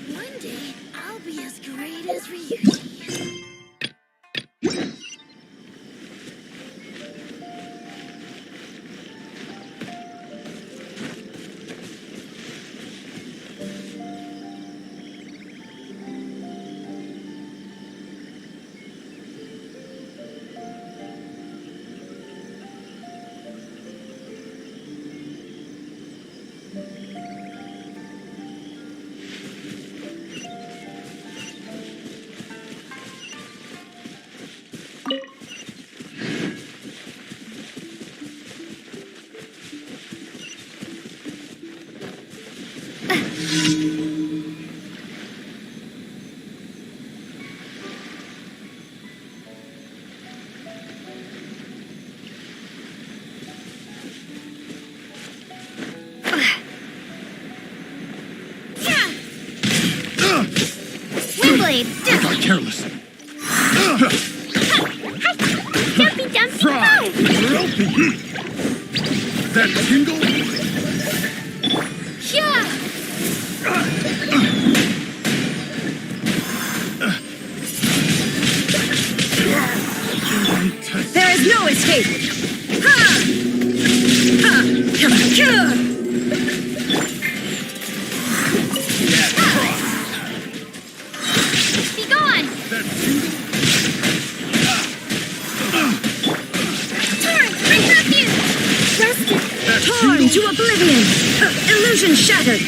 One day, I'll be as great as Ryuji. Windblade! I got careless. Dumpy Dumpy Fry! Ropey! That tingle? There is no escape! Ha! Ha! Ha! Be gone! Torn! I have you! Torn to oblivion! Illusion shattered!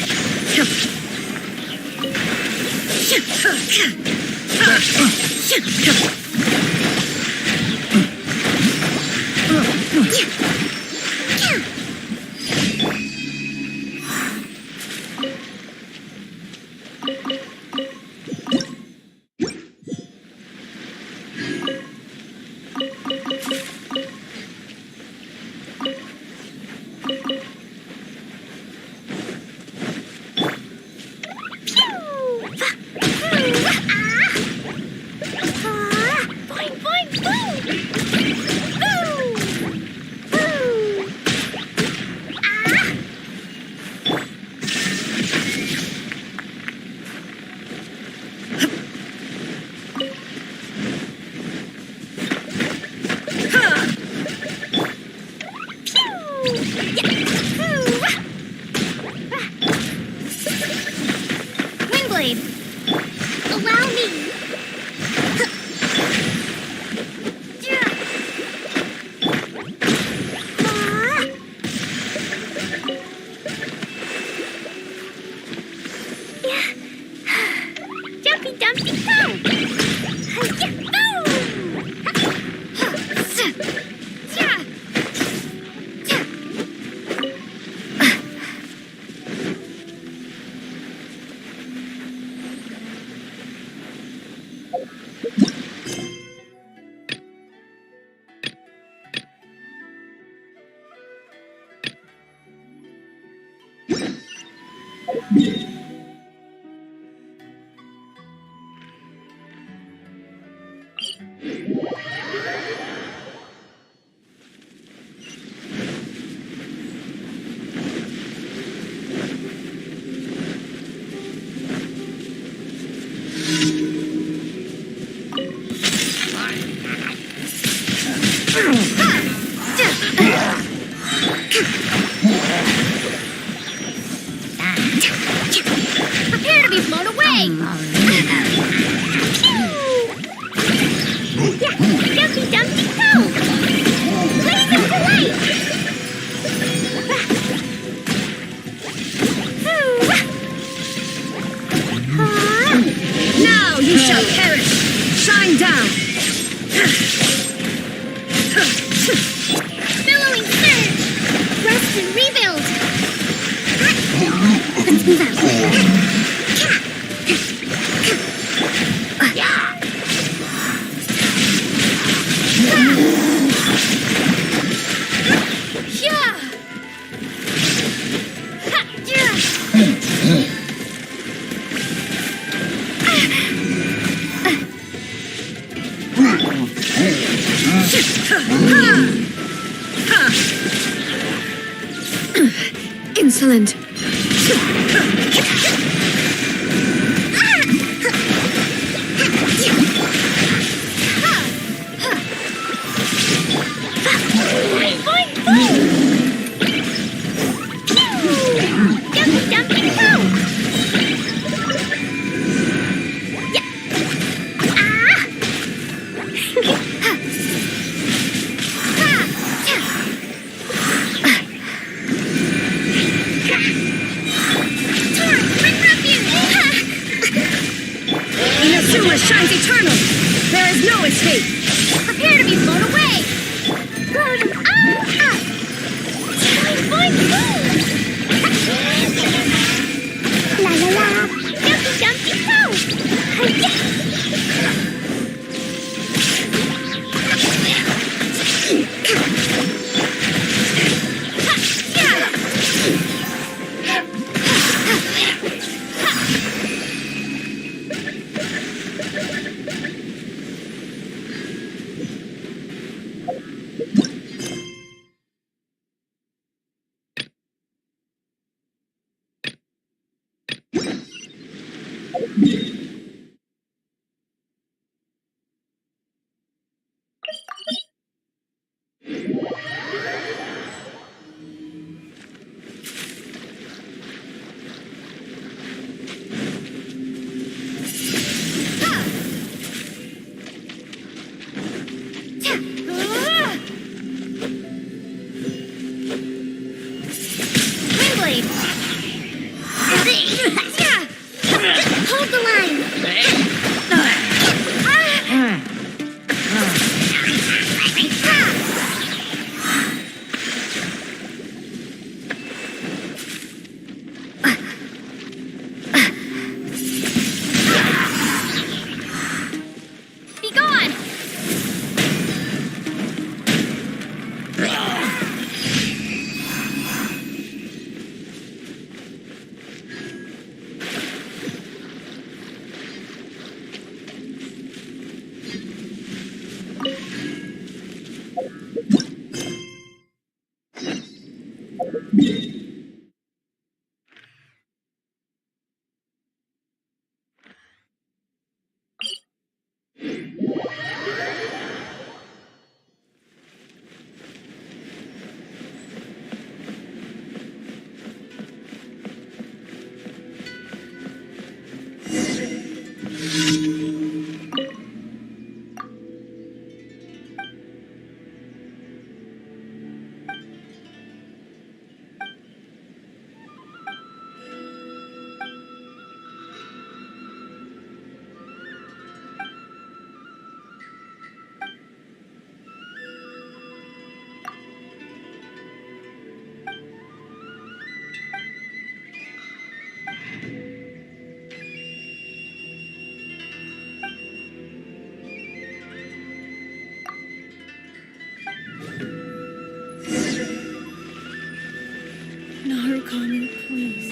Windblade! Allow me! Dumpy Dumpy go! way! Dumpty Dumpty Go! Blaze of delight! Now you shall perish! Shine down! Billowing surge! Rest and rebuild! Let's move out. Insolent! Dumpty Dumpty Go! Inazuma shines eternal! There is no escape! Prepare to be blown away! Blown up! Boing, boing, la la la! Dumpty Dumpty Go! Hold the line! Be gone! Narukamon, please.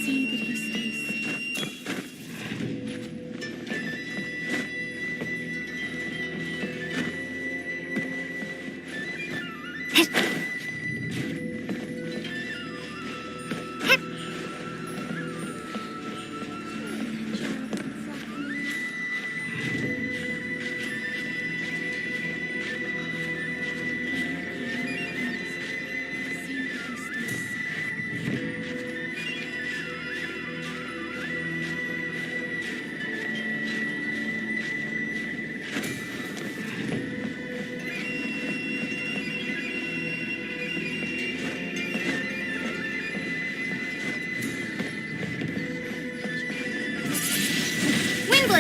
See that he stays safe. See that he stays safe.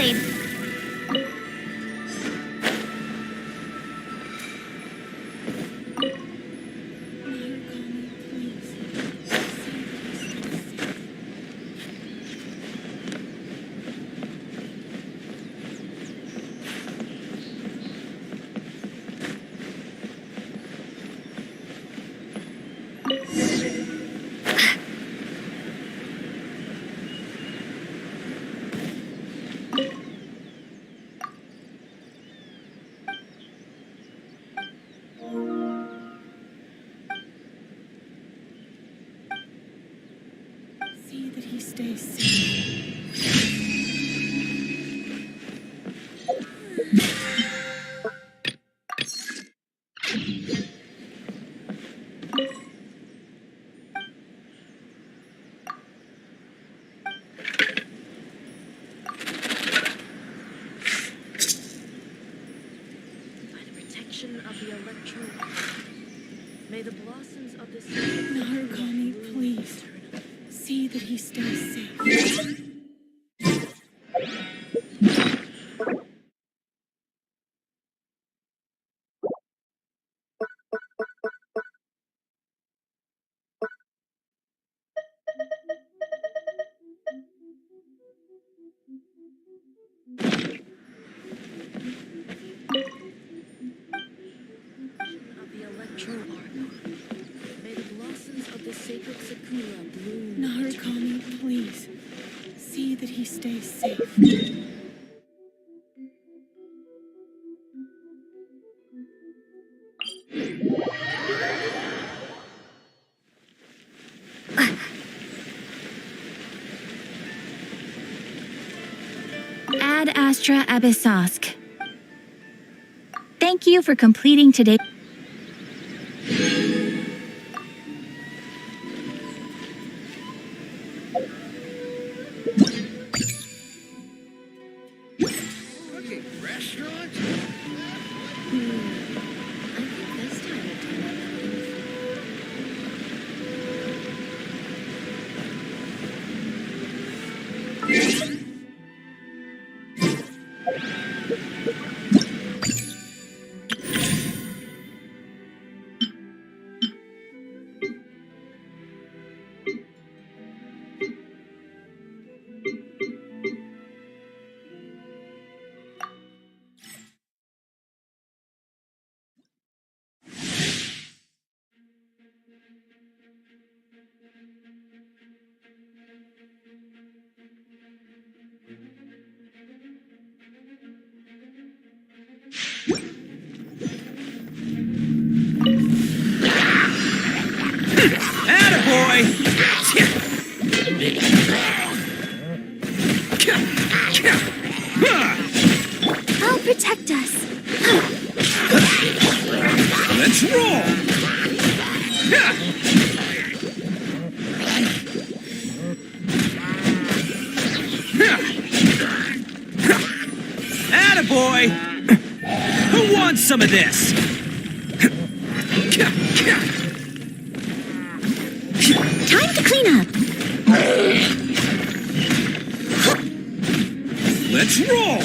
blade. See that he stays safe. By the protection of the electro, may the blossoms of this Narukami, please. See that he stays safe. of the electro arc. May the blossoms of the sacred sakura bloom. Narukami, please. See that he stays safe. Ad Astra Abyssosk. Thank you for completing today. Cooking restaurant? I think this time it turned out I'll protect us. Let's roll! Attaboy! Who wants some of this? Time to clean up. Let's roll!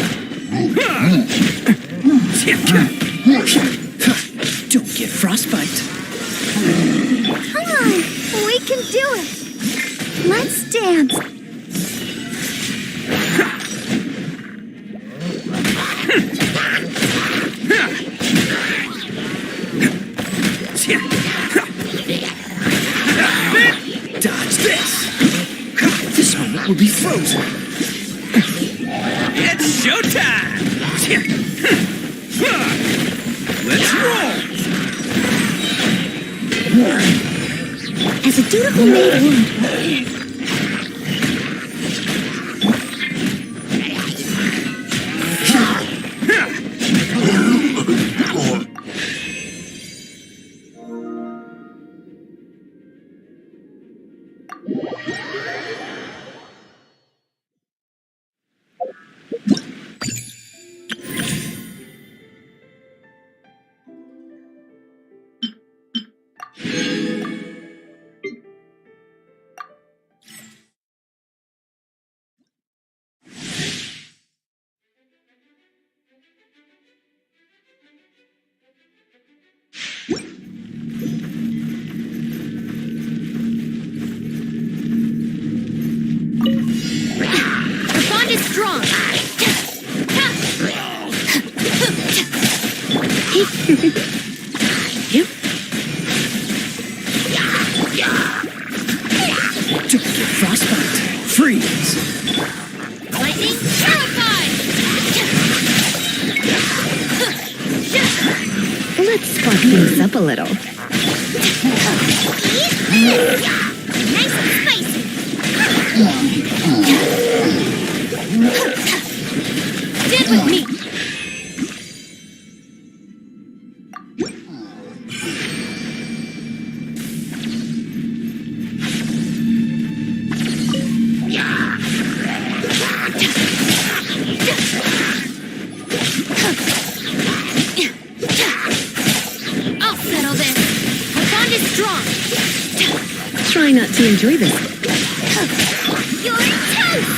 Don't get frostbite. Come on, we can do it. Let's dance. Dodge this! This moment will be frozen. It's showtime! Let's roll! As a dutiful maid, strong! Yep. To get frostbite. Freeze. Lightning terrified! Let's spark things up a little. Nice and spicy! Stand with me! I'll settle this. Our bond is strong. Try not to enjoy this. You're toast!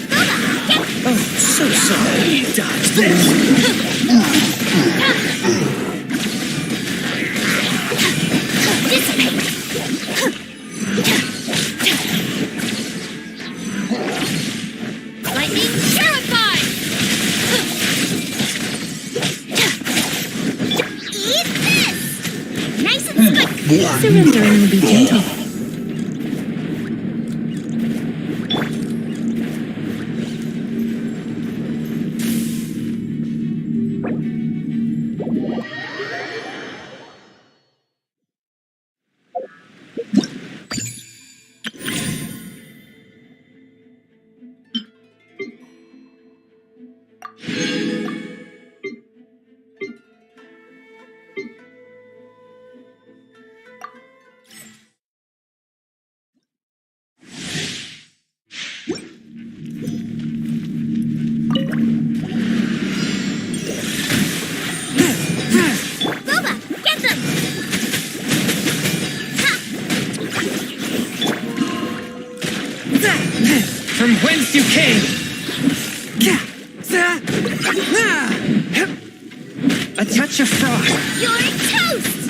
Boba, get Oh, so sorry. Dodge this. dissipate! Lightning terrified! Eat this! Nice and spicy! Surrender and will be gentle. Boba, get them! From whence you came. A touch of frost. You're toast!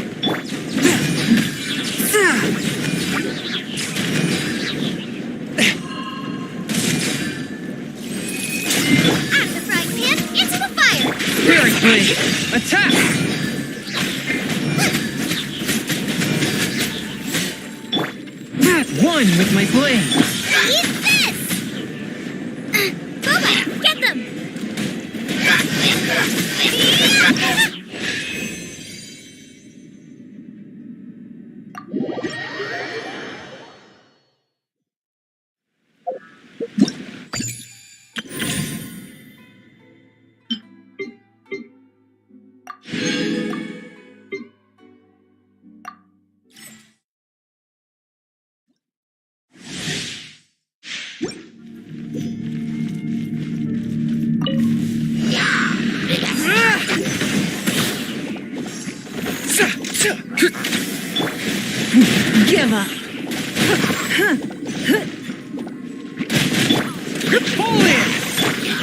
Out of the frying pan, into the fire! Spirit blade. Attack. One with my blade. Eat this! Boba, get them! Give up. Pull in.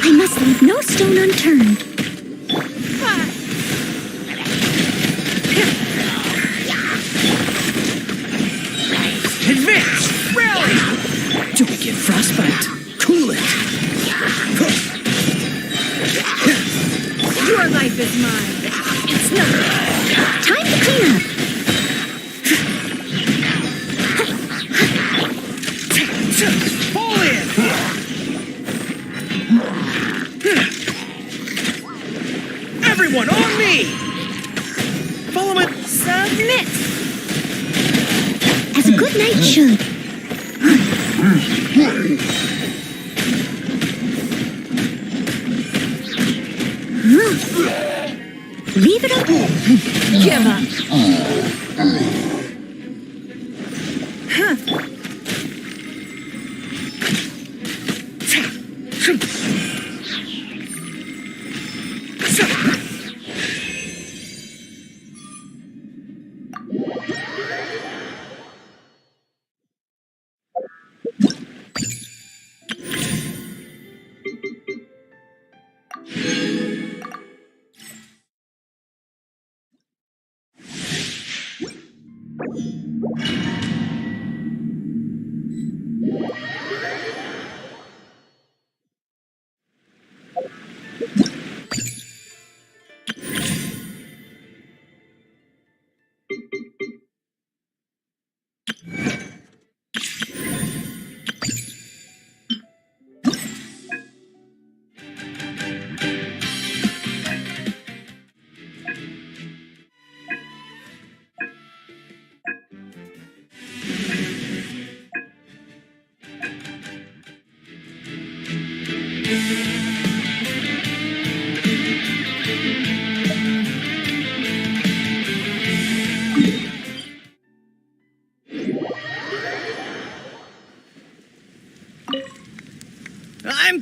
I must leave no stone unturned. Advance. Rally. Don't get frostbite. Cool it. Your life is mine. It's not. Time to clean up. Pull in. Everyone on me. Follow my... Submit! As a good knight should. Leave it up. Give up.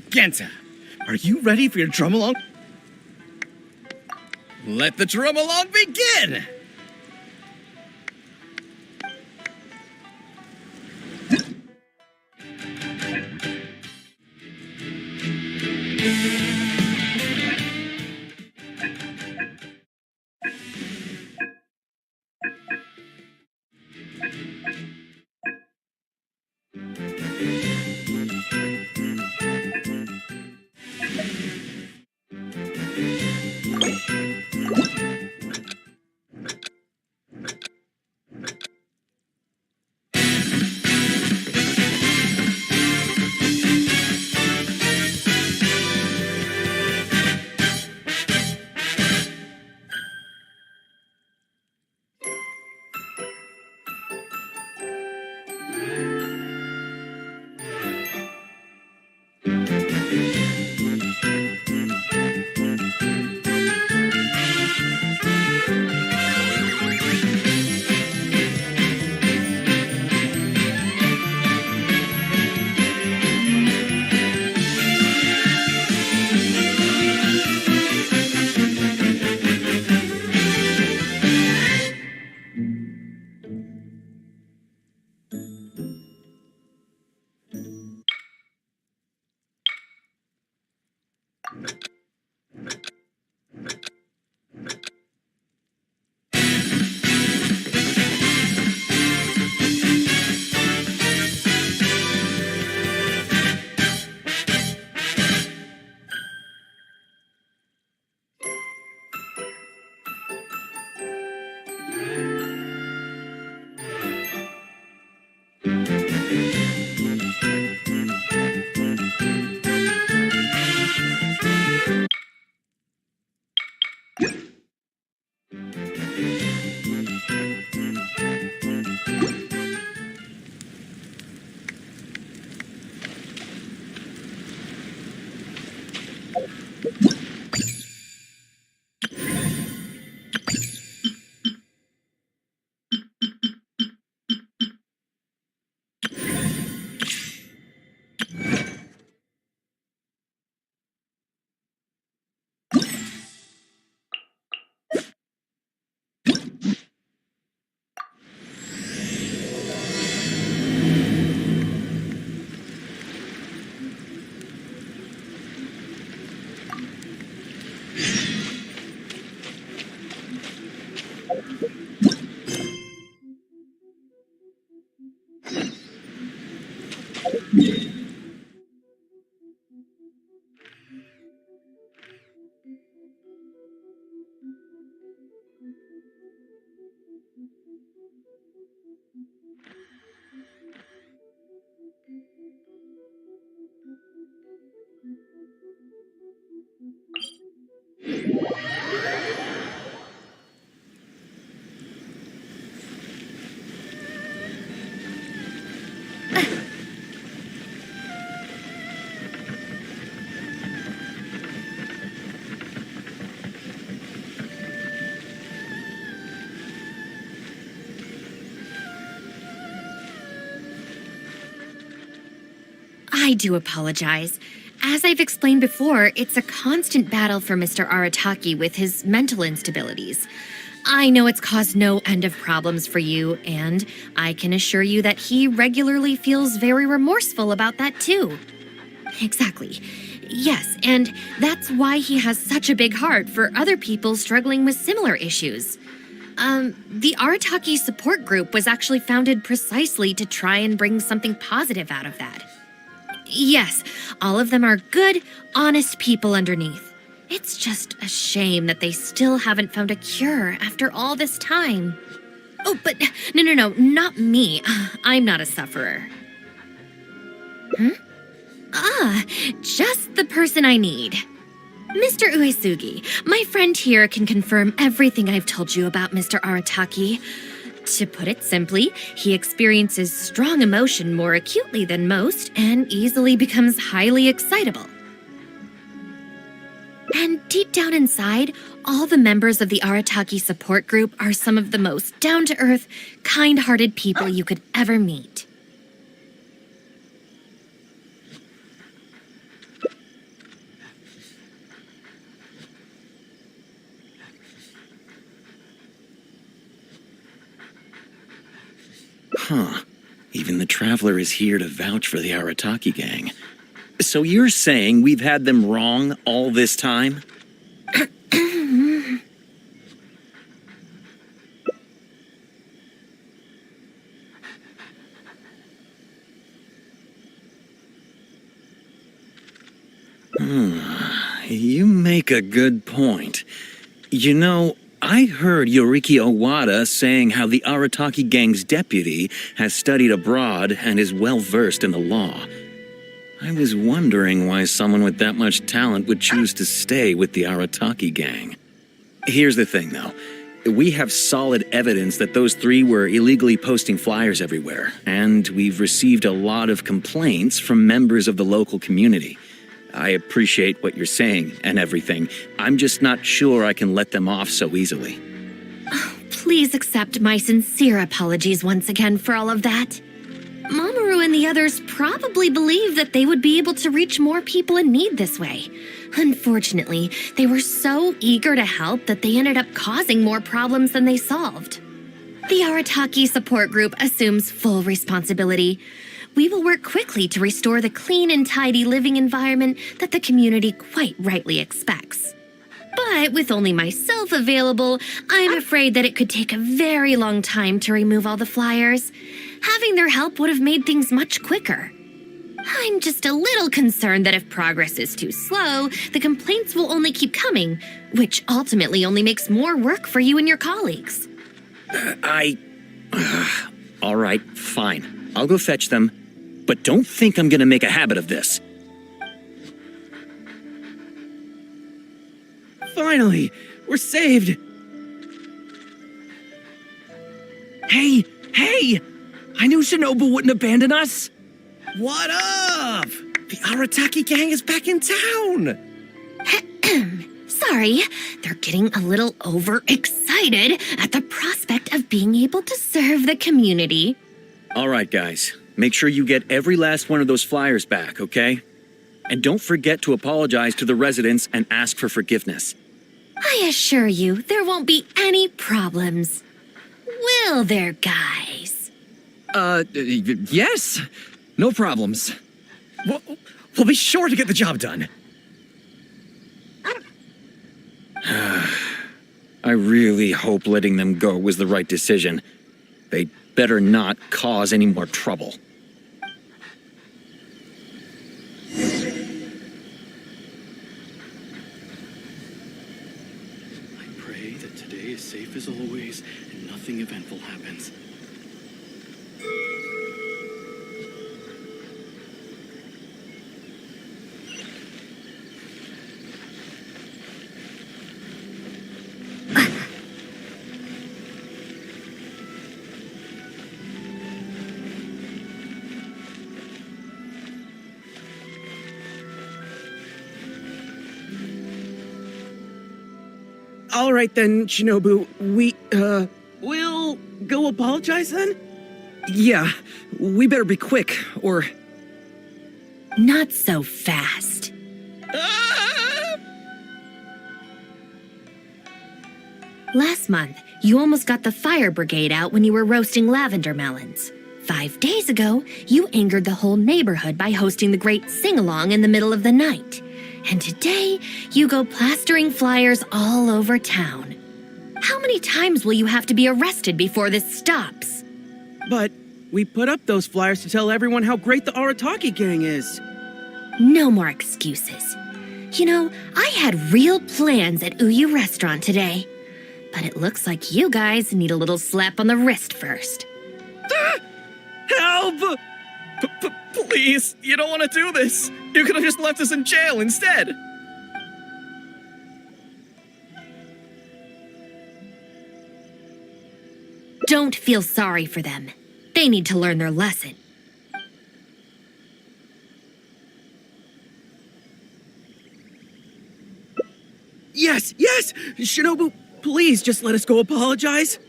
Genta, are you ready for your drum along? Let the drum along begin! I do apologize. As I've explained before, it's a constant battle for Mr. Arataki with his mental instabilities. I know it's caused no end of problems for you, and I can assure you that he regularly feels very remorseful about that too. Exactly. Yes, and that's why he has such a big heart for other people struggling with similar issues. The Arataki support group was actually founded precisely to try and bring something positive out of that. Yes, all of them are good, honest people underneath. It's just a shame that they still haven't found a cure after all this time. Oh, but no, not me. I'm not a sufferer. Just the person I need. Mr. Uesugi, my friend here can confirm everything I've told you about Mr. Arataki. To put it simply, he experiences strong emotion more acutely than most and easily becomes highly excitable. And deep down inside, all the members of the Arataki support group are some of the most down-to-earth, kind-hearted people you could ever meet. Even the Traveler is here to vouch for the Arataki gang. So you're saying we've had them wrong all this time? You make a good point. You know, I heard Yoriki Owada saying how the Arataki gang's deputy has studied abroad and is well versed in the law. I was wondering why someone with that much talent would choose to stay with the Arataki gang. Here's the thing, though. We have solid evidence that those three were illegally posting flyers everywhere, and we've received a lot of complaints from members of the local community. I appreciate what you're saying and everything. I'm just not sure I can let them off so easily. Please accept my sincere apologies once again for all of that. Mamoru and the others probably believed that they would be able to reach more people in need this way. Unfortunately, they were so eager to help that they ended up causing more problems than they solved. The Arataki support group assumes full responsibility. We will work quickly to restore the clean and tidy living environment that the community quite rightly expects. But with only myself available, I'm afraid that it could take a very long time to remove all the flyers. Having their help would have made things much quicker. I'm just a little concerned that if progress is too slow, the complaints will only keep coming, which ultimately only makes more work for you and your colleagues. All right, fine. I'll go fetch them. But don't think I'm gonna make a habit of this. Finally, we're saved. Hey! I knew Shinobu wouldn't abandon us. What up? The Arataki gang is back in town! Sorry, they're getting a little overexcited at the prospect of being able to serve the community. All right, guys. Make sure you get every last one of those flyers back, okay? And don't forget to apologize to the residents and ask for forgiveness. I assure you, there won't be any problems. Will there, guys? Yes. No problems. We'll be sure to get the job done. I really hope letting them go was the right decision. They better not cause any more trouble. I pray that today is safe as always and nothing eventful happens. All right then, Shinobu. We'll go apologize then? Yeah, we better be quick, or... Not so fast. Last month, you almost got the fire brigade out when you were roasting lavender melons. 5 days ago, you angered the whole neighborhood by hosting the great sing-along in the middle of the night. And today, you go plastering flyers all over town. How many times will you have to be arrested before this stops? But we put up those flyers to tell everyone how great the Arataki gang is. No more excuses. You know, I had real plans at Uyu Restaurant today. But it looks like you guys need a little slap on the wrist first. Help! Please, you don't want to do this. You could have just left us in jail instead. Don't feel sorry for them. They need to learn their lesson. Yes! Shinobu, please just let us go apologize.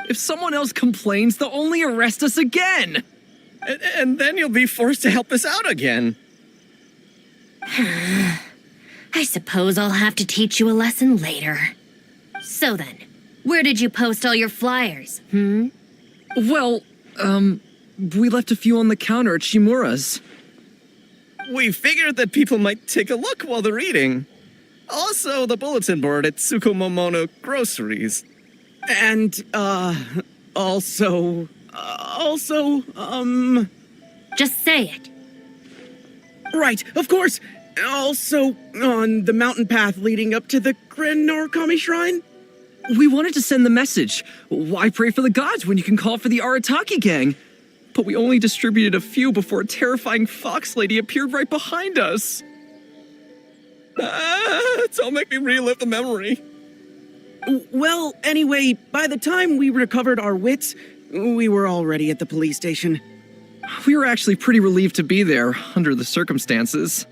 If someone else complains, they'll only arrest us again. And then you'll be forced to help us out again. I suppose I'll have to teach you a lesson later. So then, where did you post all your flyers, Well, we left a few on the counter at Shimura's. We figured that people might take a look while they're eating. Also, the bulletin board at Tsukumomono Groceries. And, also, Just say it. right, of course. Also, on the mountain path leading up to the Grand Narukami Shrine. We wanted to send the message. Why pray for the gods when you can call for the Arataki gang? But we only distributed a few before a terrifying fox lady appeared right behind us. Don't make me relive the memory. Well, anyway, by the time we recovered our wits, we were already at the police station. We were actually pretty relieved to be there, under the circumstances.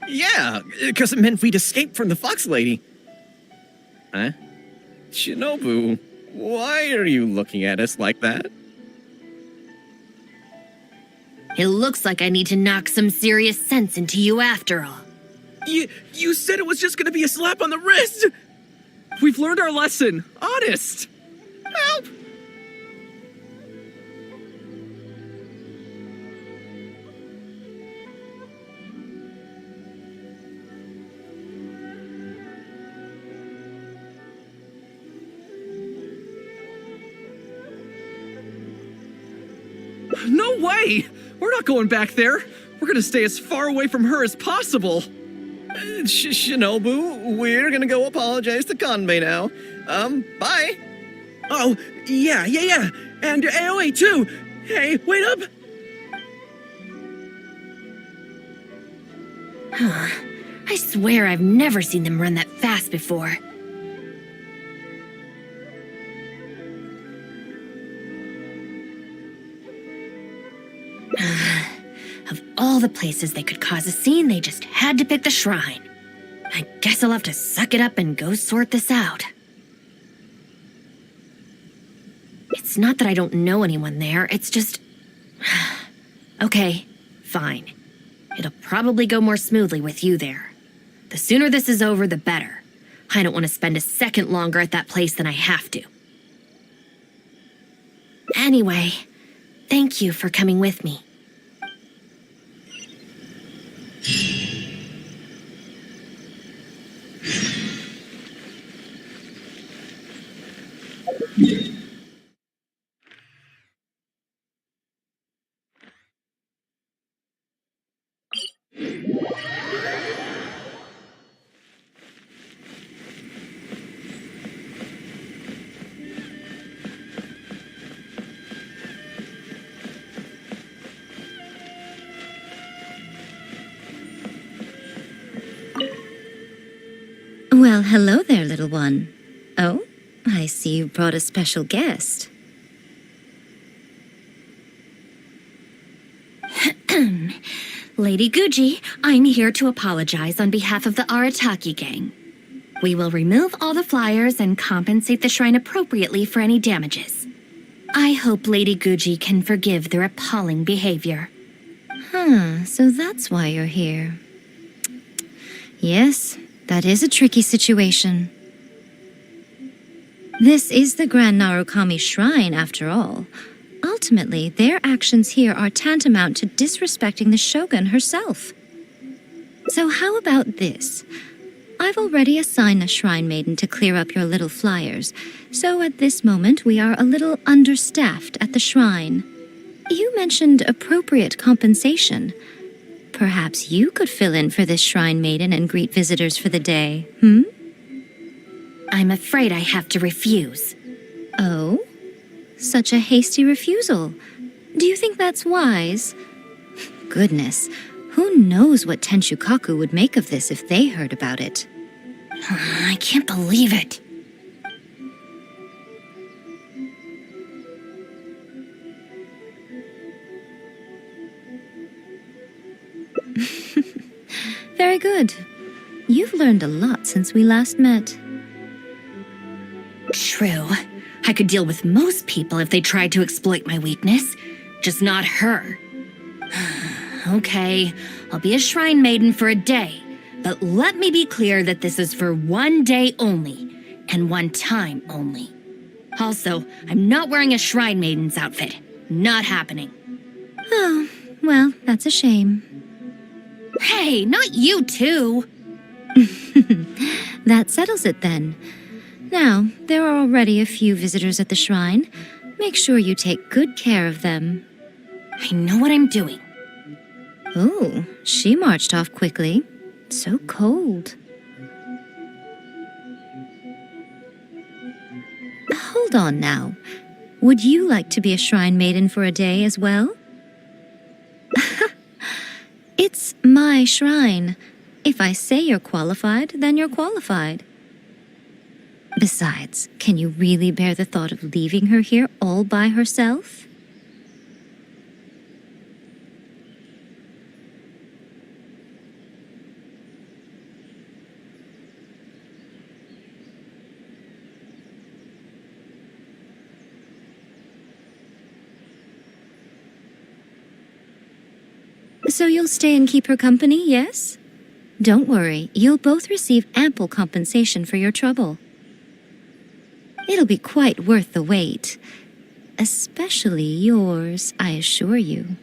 Yeah, because it meant we'd escaped from the fox lady. Huh? Shinobu, why are you looking at us like that? It looks like I need to knock some serious sense into you after all. You said it was just gonna be a slap on the wrist! We've learned our lesson, honest! Help! No way! We're not going back there. We're gonna stay as far away from her as possible. Shinobu, we're gonna go apologize to Kanbei now. Bye. Oh, yeah. And AOA too. Hey, wait up! I swear I've never seen them run that fast before. Of all the places they could cause a scene, they just had to pick the shrine. I guess I'll have to suck it up and go sort this out. It's not that I don't know anyone there, it's just... Okay, fine. It'll probably go more smoothly with you there. The sooner this is over, the better. I don't want to spend a second longer at that place than I have to. Anyway, thank you for coming with me. Well, hello there, little one. Oh, I see you brought a special guest. Lady Guji, I'm here to apologize on behalf of the Arataki gang. We will remove all the flyers and compensate the shrine appropriately for any damages. I hope Lady Guji can forgive their appalling behavior. So that's why you're here. Yes, that is a tricky situation. This is the Grand Narukami Shrine, after all. Ultimately, their actions here are tantamount to disrespecting the Shogun herself. So how about this? I've already assigned a Shrine Maiden to clear up your little flyers, so at this moment we are a little understaffed at the shrine. You mentioned appropriate compensation. Perhaps you could fill in for this Shrine Maiden and greet visitors for the day, I'm afraid I have to refuse. Oh? Such a hasty refusal. Do you think that's wise? Goodness, who knows what Tenshukaku would make of this if they heard about it? I can't believe it. Very good. You've learned a lot since we last met. True. I could deal with most people if they tried to exploit my weakness, just not her. Okay, I'll be a Shrine Maiden for a day, but let me be clear that this is for one day only, and one time only. Also, I'm not wearing a Shrine Maiden's outfit. Not happening. Oh, well, that's a shame. Hey, not you too! That settles it then. Now, there are already a few visitors at the shrine. Make sure you take good care of them. I know what I'm doing. Oh, she marched off quickly. So cold. Hold on now. Would you like to be a shrine maiden for a day as well? It's my shrine. If I say you're qualified, then you're qualified. Besides, can you really bear the thought of leaving her here all by herself? So you'll stay and keep her company, yes? Don't worry, you'll both receive ample compensation for your trouble. It'll be quite worth the wait. Especially yours, I assure you.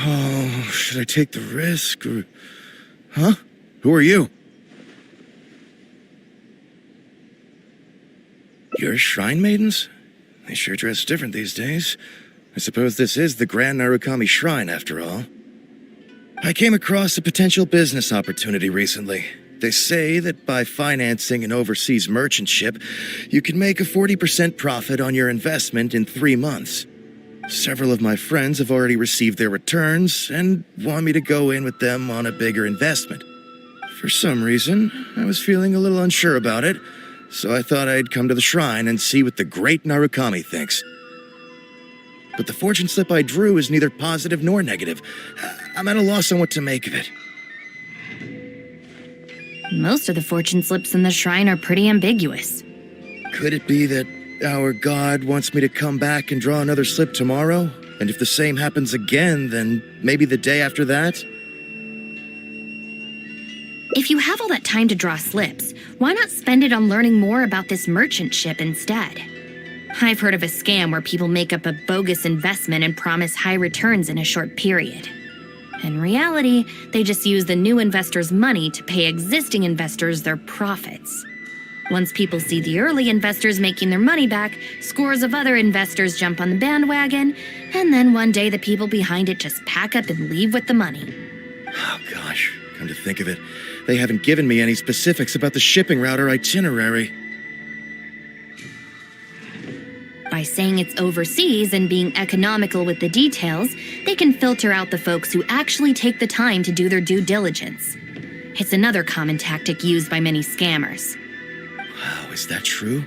Oh, should I take the risk or... Huh? Who are you? You're shrine maidens? They sure dress different these days. I suppose this is the Grand Narukami Shrine, after all. I came across a potential business opportunity recently. They say that by financing an overseas merchant ship, you can make a 40% profit on your investment in 3 months. Several of my friends have already received their returns and want me to go in with them on a bigger investment. For some reason, I was feeling a little unsure about it, so I thought I'd come to the shrine and see what the great Narukami thinks. But the fortune slip I drew is neither positive nor negative. I'm at a loss on what to make of it. Most of the fortune slips in the shrine are pretty ambiguous. Could it be that our god wants me to come back and draw another slip tomorrow? And if the same happens again, then maybe the day after that? If you have all that time to draw slips, why not spend it on learning more about this merchant ship instead? I've heard of a scam where people make up a bogus investment and promise high returns in a short period. In reality, they just use the new investors' money to pay existing investors their profits. Once people see the early investors making their money back, scores of other investors jump on the bandwagon, and then one day the people behind it just pack up and leave with the money. Oh gosh, come to think of it, they haven't given me any specifics about the shipping route or itinerary. By saying it's overseas and being economical with the details, they can filter out the folks who actually take the time to do their due diligence. It's another common tactic used by many scammers. Wow, is that true?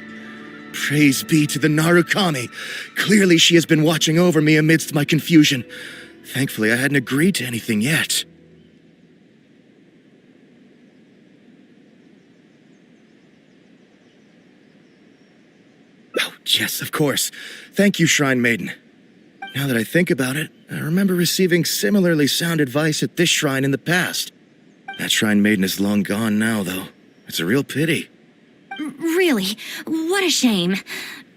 Praise be to the Narukami. Clearly she has been watching over me amidst my confusion. Thankfully, I hadn't agreed to anything yet. Oh, yes, of course. Thank you, Shrine Maiden. Now that I think about it, I remember receiving similarly sound advice at this shrine in the past. That Shrine Maiden is long gone now, though. It's a real pity. Really? What a shame.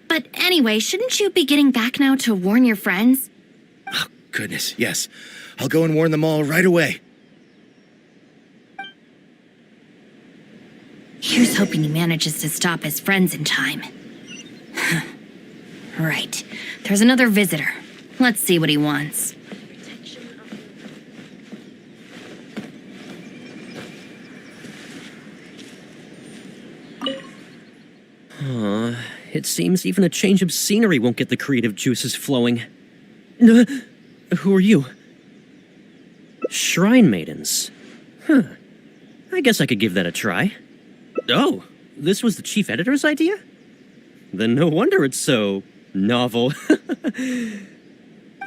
But anyway, shouldn't you be getting back now to warn your friends? Oh, goodness, yes. I'll go and warn them all right away. Here's hoping he manages to stop his friends in time. Right. There's another visitor. Let's see what he wants. It seems even a change of scenery won't get the creative juices flowing. Who are you? Shrine maidens. Huh. I guess I could give that a try. Oh, this was the chief editor's idea? Then no wonder it's so novel.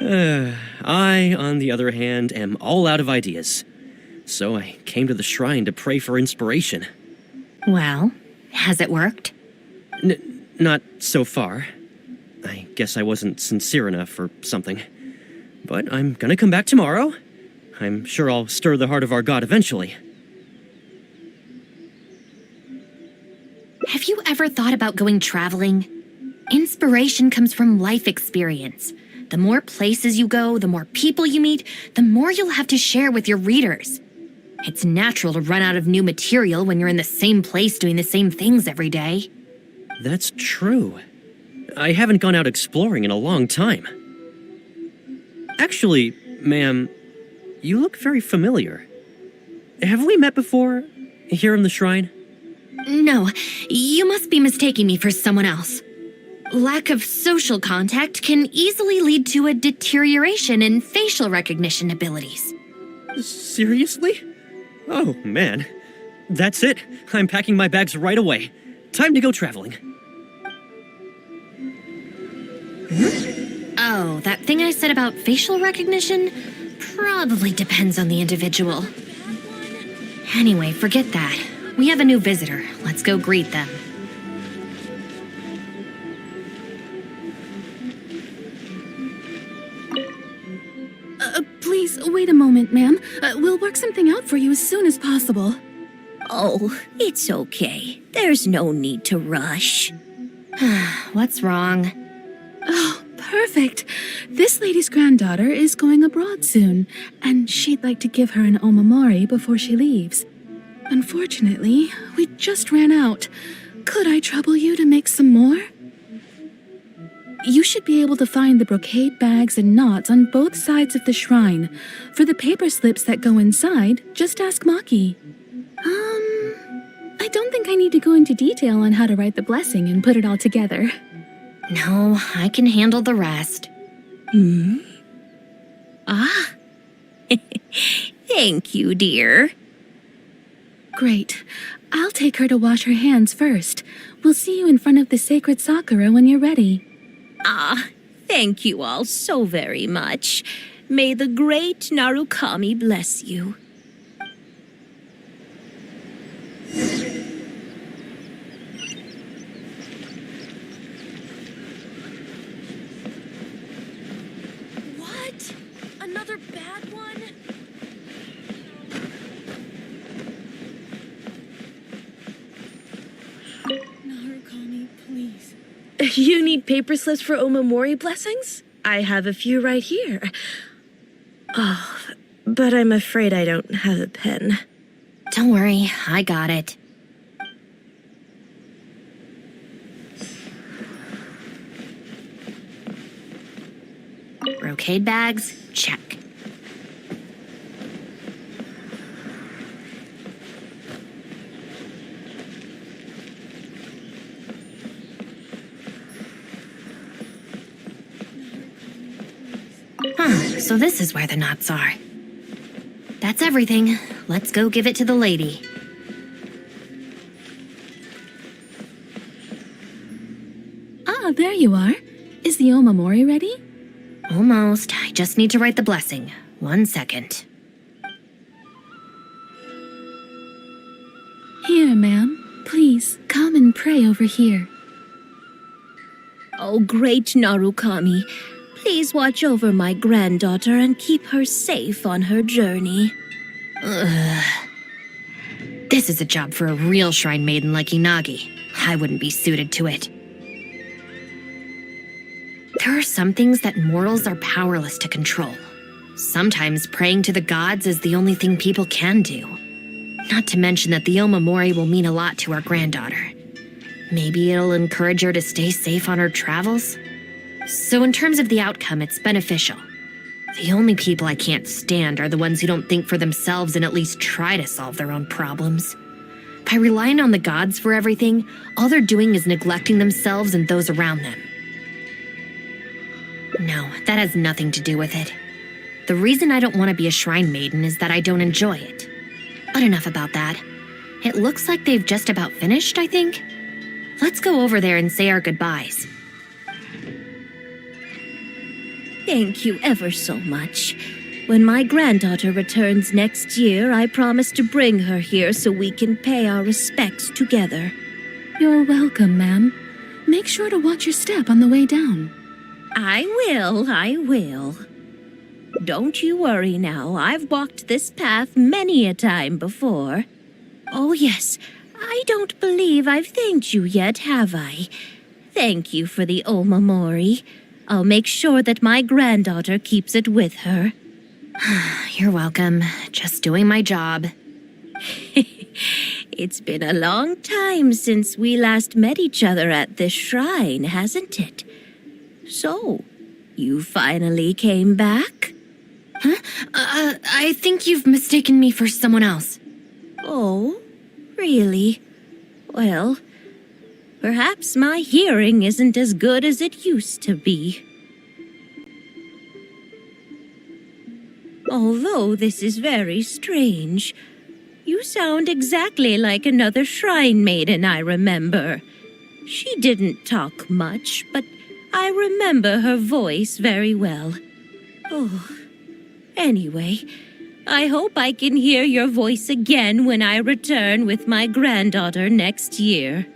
I, on the other hand, am all out of ideas. So I came to the shrine to pray for inspiration. Well, has it worked? Not so far. I guess I wasn't sincere enough or something. But I'm gonna come back tomorrow. I'm sure I'll stir the heart of our god eventually. Have you ever thought about going traveling? Inspiration comes from life experience. The more places you go, the more people you meet, the more you'll have to share with your readers. It's natural to run out of new material when you're in the same place doing the same things every day. That's true. I haven't gone out exploring in a long time. Actually, ma'am, you look very familiar. Have we met before, here in the shrine? No, you must be mistaking me for someone else. Lack of social contact can easily lead to a deterioration in facial recognition abilities. Seriously? Oh, man. That's it. I'm packing my bags right away. Time to go traveling. Oh, that thing I said about facial recognition probably depends on the individual. Anyway, forget that. We have a new visitor. Let's go greet them. Please, wait a moment, ma'am. We'll work something out for you as soon as possible. Oh, it's okay. There's no need to rush. What's wrong? Oh, perfect. This lady's granddaughter is going abroad soon, and she'd like to give her an omamori before she leaves. Unfortunately, we just ran out. Could I trouble you to make some more? You should be able to find the brocade bags and knots on both sides of the shrine. For the paper slips that go inside, just ask Maki. I don't think I need to go into detail on how to write the blessing and put it all together. No, I can handle the rest. Ah. Thank you, dear. Great. I'll take her to wash her hands first. We'll see you in front of the sacred sakura when you're ready. Ah, thank you all so very much. May the great Narukami bless you. What? Another bad one? Narukami, please. You need paper slips for omamori blessings? I have a few right here. Oh, but I'm afraid I don't have a pen. Don't worry, I got it. Brocade bags? Check. So this is where the knots are. That's everything. Let's go give it to the lady. Ah, there you are. Is the omamori ready? Almost. I just need to write the blessing. 1 second. Here, ma'am. Please, come and pray over here. Oh, great Narukami, please watch over my granddaughter and keep her safe on her journey. This is a job for a real shrine maiden like Inagi. I wouldn't be suited to it. There are some things that mortals are powerless to control. Sometimes praying to the gods is the only thing people can do. Not to mention that the omamori will mean a lot to our granddaughter. Maybe it'll encourage her to stay safe on her travels? So in terms of the outcome, it's beneficial. The only people I can't stand are the ones who don't think for themselves and at least try to solve their own problems. By relying on the gods for everything, all they're doing is neglecting themselves and those around them. No, that has nothing to do with it. The reason I don't want to be a shrine maiden is that I don't enjoy it. But enough about that. It looks like they've just about finished, I think. Let's go over there and say our goodbyes. Thank you ever so much. When my granddaughter returns next year, I promise to bring her here so we can pay our respects together. You're welcome, ma'am. May make sure to watch your step on the way down. I will. Don't you worry now. I've walked this path many a time before. Oh, yes. I don't believe I've thanked you yet, have I? Thank you for the Omamori. I'll make sure that my granddaughter keeps it with her. You're welcome. Just doing my job. It's been a long time since we last met each other at this shrine, hasn't it? So, you finally came back? Huh? I think you've mistaken me for someone else. Oh, really? Well, perhaps my hearing isn't as good as it used to be. Although this is very strange, you sound exactly like another shrine maiden I remember. She didn't talk much, but I remember her voice very well. Oh, anyway, I hope I can hear your voice again when I return with my granddaughter next year.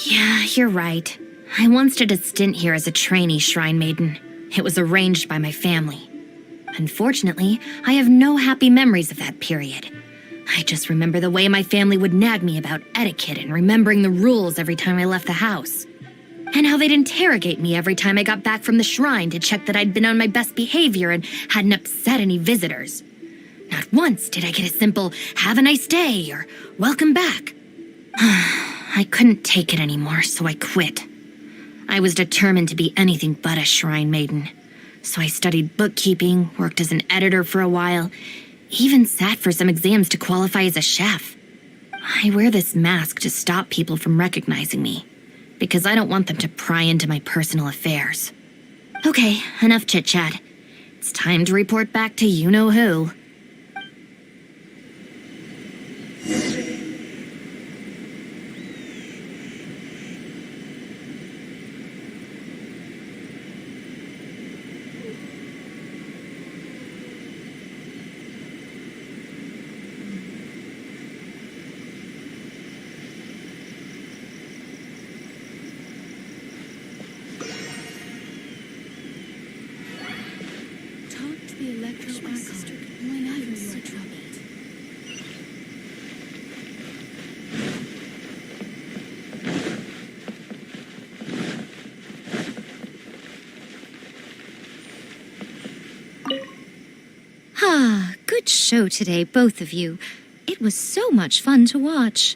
Yeah, you're right. I once did a stint here as a trainee shrine maiden. It was arranged by my family. Unfortunately, I have no happy memories of that period. I just remember the way my family would nag me about etiquette and remembering the rules every time I left the house. And how they'd interrogate me every time I got back from the shrine to check that I'd been on my best behavior and hadn't upset any visitors. Not once did I get a simple, "Have a nice day," or "Welcome back." I couldn't take it anymore, so I quit. I was determined to be anything but a shrine maiden. So I studied bookkeeping, worked as an editor for a while, even sat for some exams to qualify as a chef. I wear this mask to stop people from recognizing me, because I don't want them to pry into my personal affairs. Okay, enough chit-chat. It's time to report back to you-know-who. Talk to the electro-archon whenever you are troubled. Ah, good show today, both of you. It was so much fun to watch.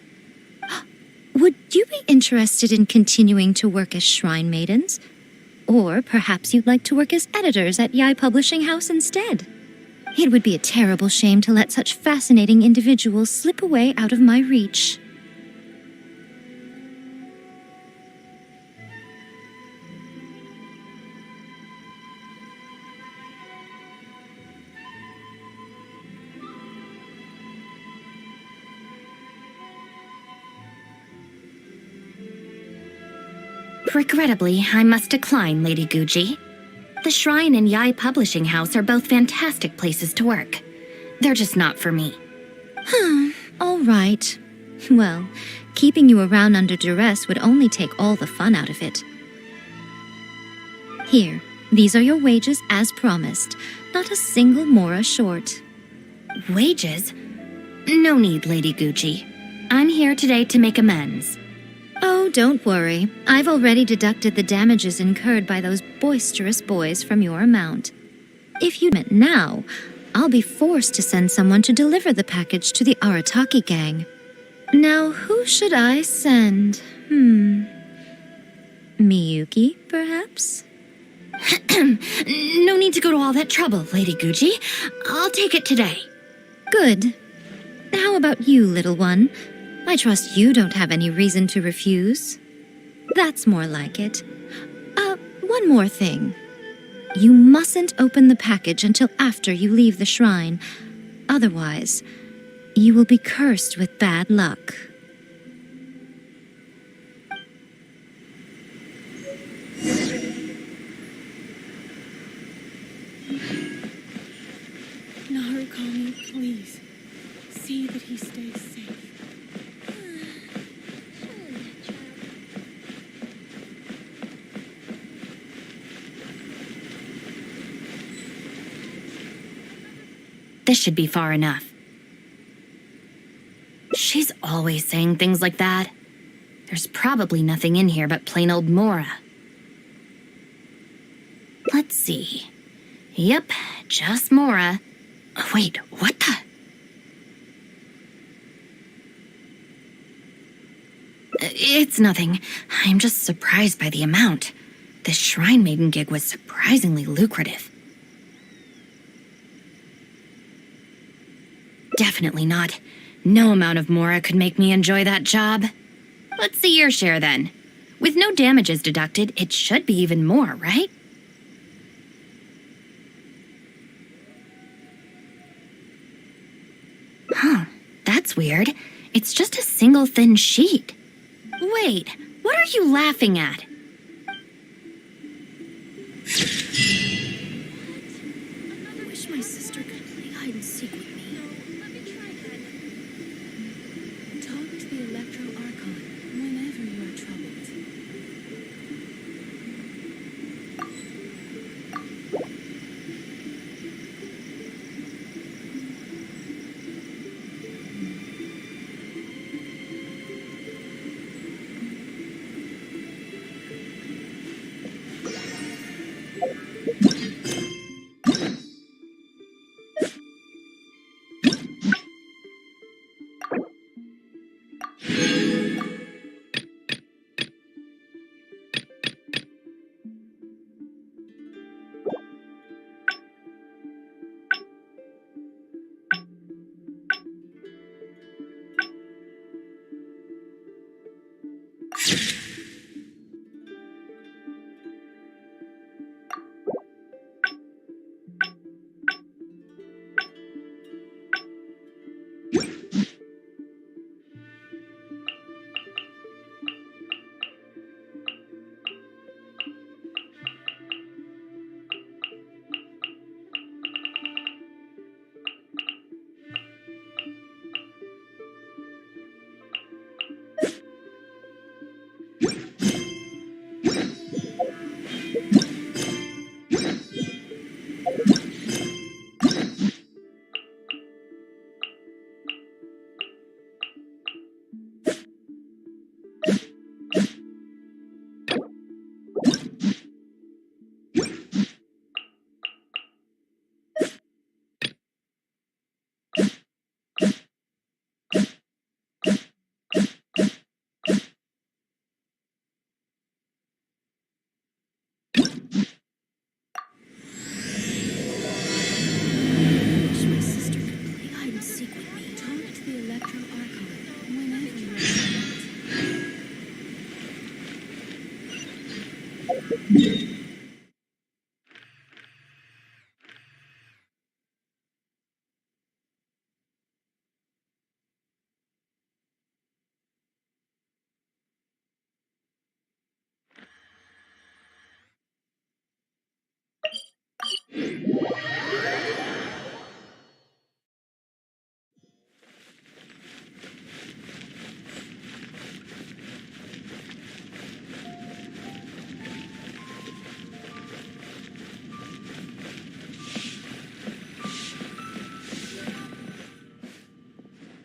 Would you be interested in continuing to work as shrine maidens? Or perhaps you'd like to work as editors at Yai Publishing House instead? It would be a terrible shame to let such fascinating individuals slip away out of my reach. Regrettably, I must decline, Lady Guji. The Shrine and Yai Publishing House are both fantastic places to work. They're just not for me. All right. Well, keeping you around under duress would only take all the fun out of it. Here, these are your wages as promised. Not a single mora short. Wages? No need, Lady Guji. I'm here today to make amends. Oh, don't worry. I've already deducted the damages incurred by those boisterous boys from your amount. If you admit now, I'll be forced to send someone to deliver the package to the Arataki gang. Now, who should I send? Miyuki, perhaps? No need to go to all that trouble, Lady Guji. I'll take it today. Good. How about you, little one? I trust you don't have any reason to refuse. That's more like it. One more thing. You mustn't open the package until after you leave the shrine. Otherwise, you will be cursed with bad luck. Narukami, please. See that he stays safe. This should be far enough. She's always saying things like that. There's probably nothing in here but plain old Mora. Let's see. Yep, just Mora. Wait, what the? It's nothing. I'm just surprised by the amount. This Shrine Maiden gig was surprisingly lucrative. Definitely not. No amount of Mora could make me enjoy that job. Let's see your share then. With no damages deducted, it should be even more, right? Huh, that's weird. It's just a single thin sheet. Wait, what are you laughing at? I wish my sister could play hide and seek with me. Talk to the Electro Archon whenever you are troubled.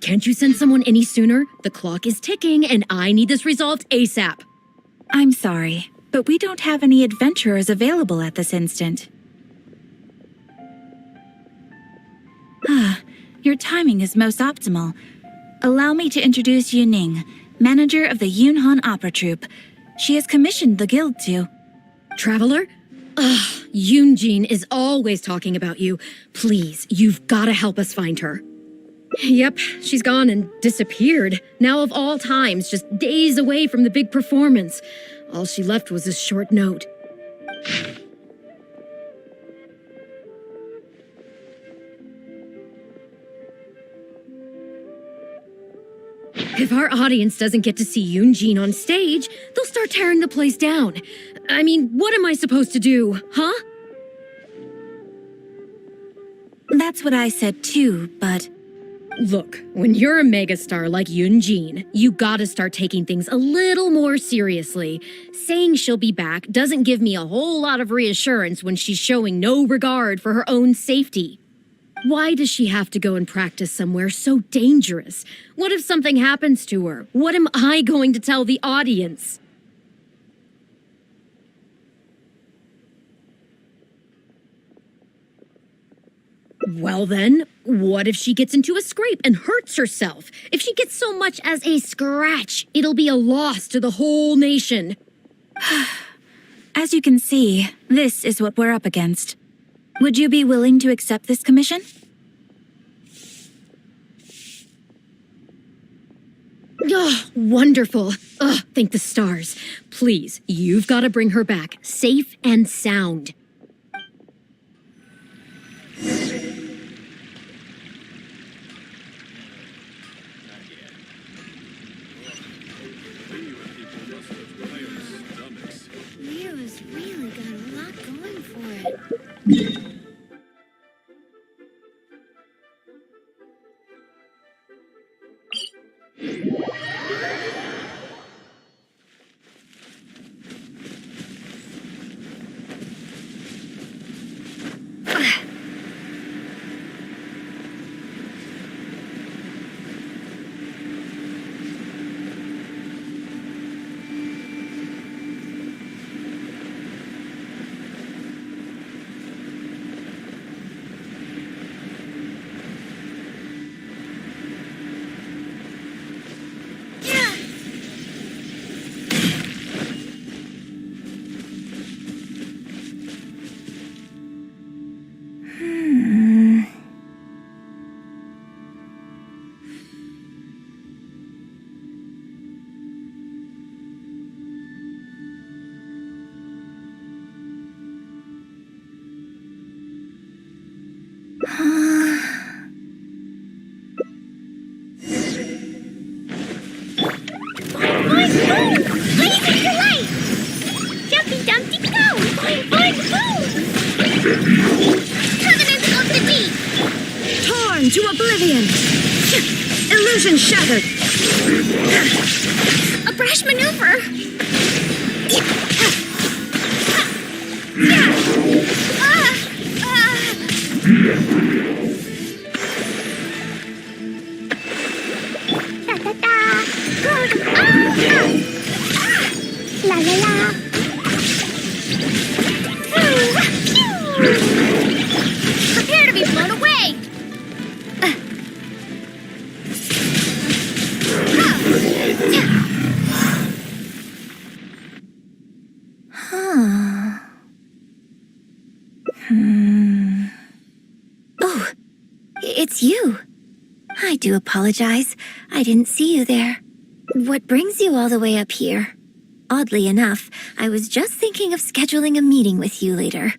Can't you send someone any sooner? The clock is ticking and I need this resolved ASAP. I'm sorry, but we don't have any adventurers available at this instant. Your timing is most optimal. Allow me to introduce Yu Ning, manager of the Yunhan Opera Troupe. She has commissioned the guild to... Traveler? Ugh, Yoonjin is always talking about you. Please, you've gotta help us find her. Yep, she's gone and disappeared. Now of all times, just days away from the big performance. All she left was a short note. If our audience doesn't get to see Yoonjin on stage, they'll start tearing the place down. I mean, what am I supposed to do, huh? That's what I said too, but Look, when you're a megastar like Yoonjin, you gotta start taking things a little more seriously. Saying she'll be back doesn't give me a whole lot of reassurance when she's showing no regard for her own safety. Why does she have to go and practice somewhere so dangerous? What if something happens to her? What am I going to tell the audience? Well then, what if she gets into a scrape and hurts herself? If she gets so much as a scratch, it'll be a loss to the whole nation. as you can see, this is what we're up against. Would you be willing to accept this commission? Oh, wonderful. Oh, thank the stars. Please, you've got to bring her back, safe and sound. Leo's really got a lot going for it. To oblivion! Illusion shattered! A brash maneuver! La la la! Prepare to be blown away! Oh, it's you. I do apologize. I didn't see you there. What brings you all the way up here? Oddly enough, I was just thinking of scheduling a meeting with you later.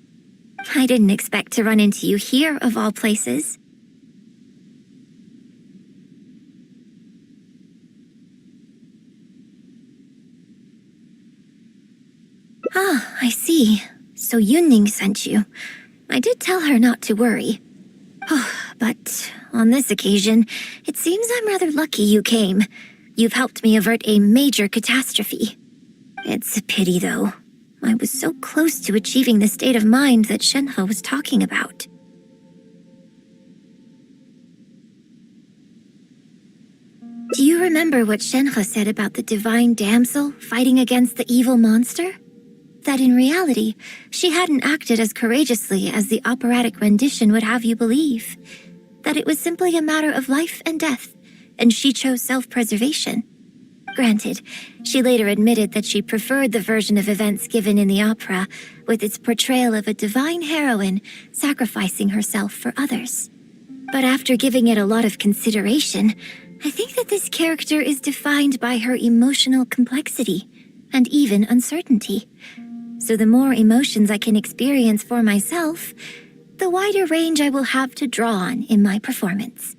I didn't expect to run into you here, of all places. Ah, I see. So Yunning sent you. I did tell her not to worry. But on this occasion, it seems I'm rather lucky you came. You've helped me avert a major catastrophe. It's a pity, though. I was so close to achieving the state of mind that Shenhe was talking about. Do you remember what Shenhe said about the divine damsel fighting against the evil monster? That in reality, she hadn't acted as courageously as the operatic rendition would have you believe. That it was simply a matter of life and death, and she chose self-preservation. Granted, she later admitted that she preferred the version of events given in the opera, with its portrayal of a divine heroine sacrificing herself for others. But after giving it a lot of consideration, I think that this character is defined by her emotional complexity, and even uncertainty. So the more emotions I can experience for myself, the wider range I will have to draw on in my performance.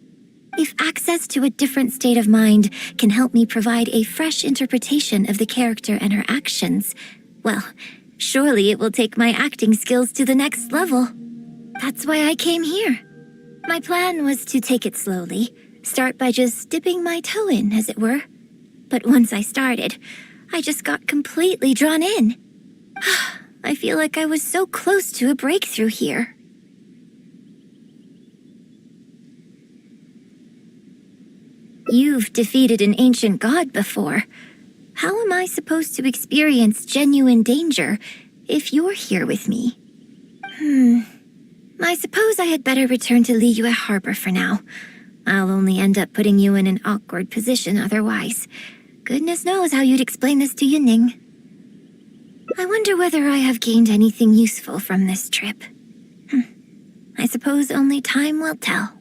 If access access to a different state of mind can help me provide a fresh interpretation of the character and her actions, well, surely it will take my acting skills to the next level. That's why I came here. My plan was to take it slowly, start by just dipping my toe in, as it were. But once I started, I just got completely drawn in. I feel like I was so close to a breakthrough here. You've defeated an ancient god before. How am I supposed to experience genuine danger if you're here with me? I suppose I had better return to Liyue Harbor for now. I'll only end up putting you in an awkward position otherwise. Goodness knows how you'd explain this to Yuning. I wonder whether I have gained anything useful from this trip. I suppose only time will tell.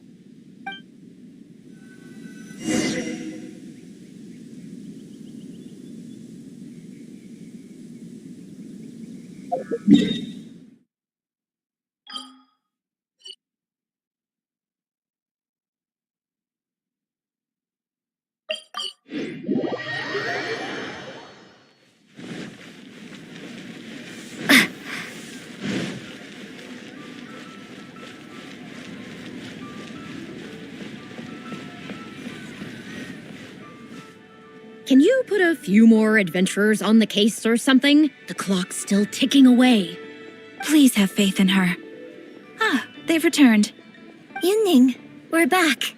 Can you put a few more adventurers on the case or something? The clock's still ticking away. Please have faith in her. Ah, they've returned. Yuning, we're back.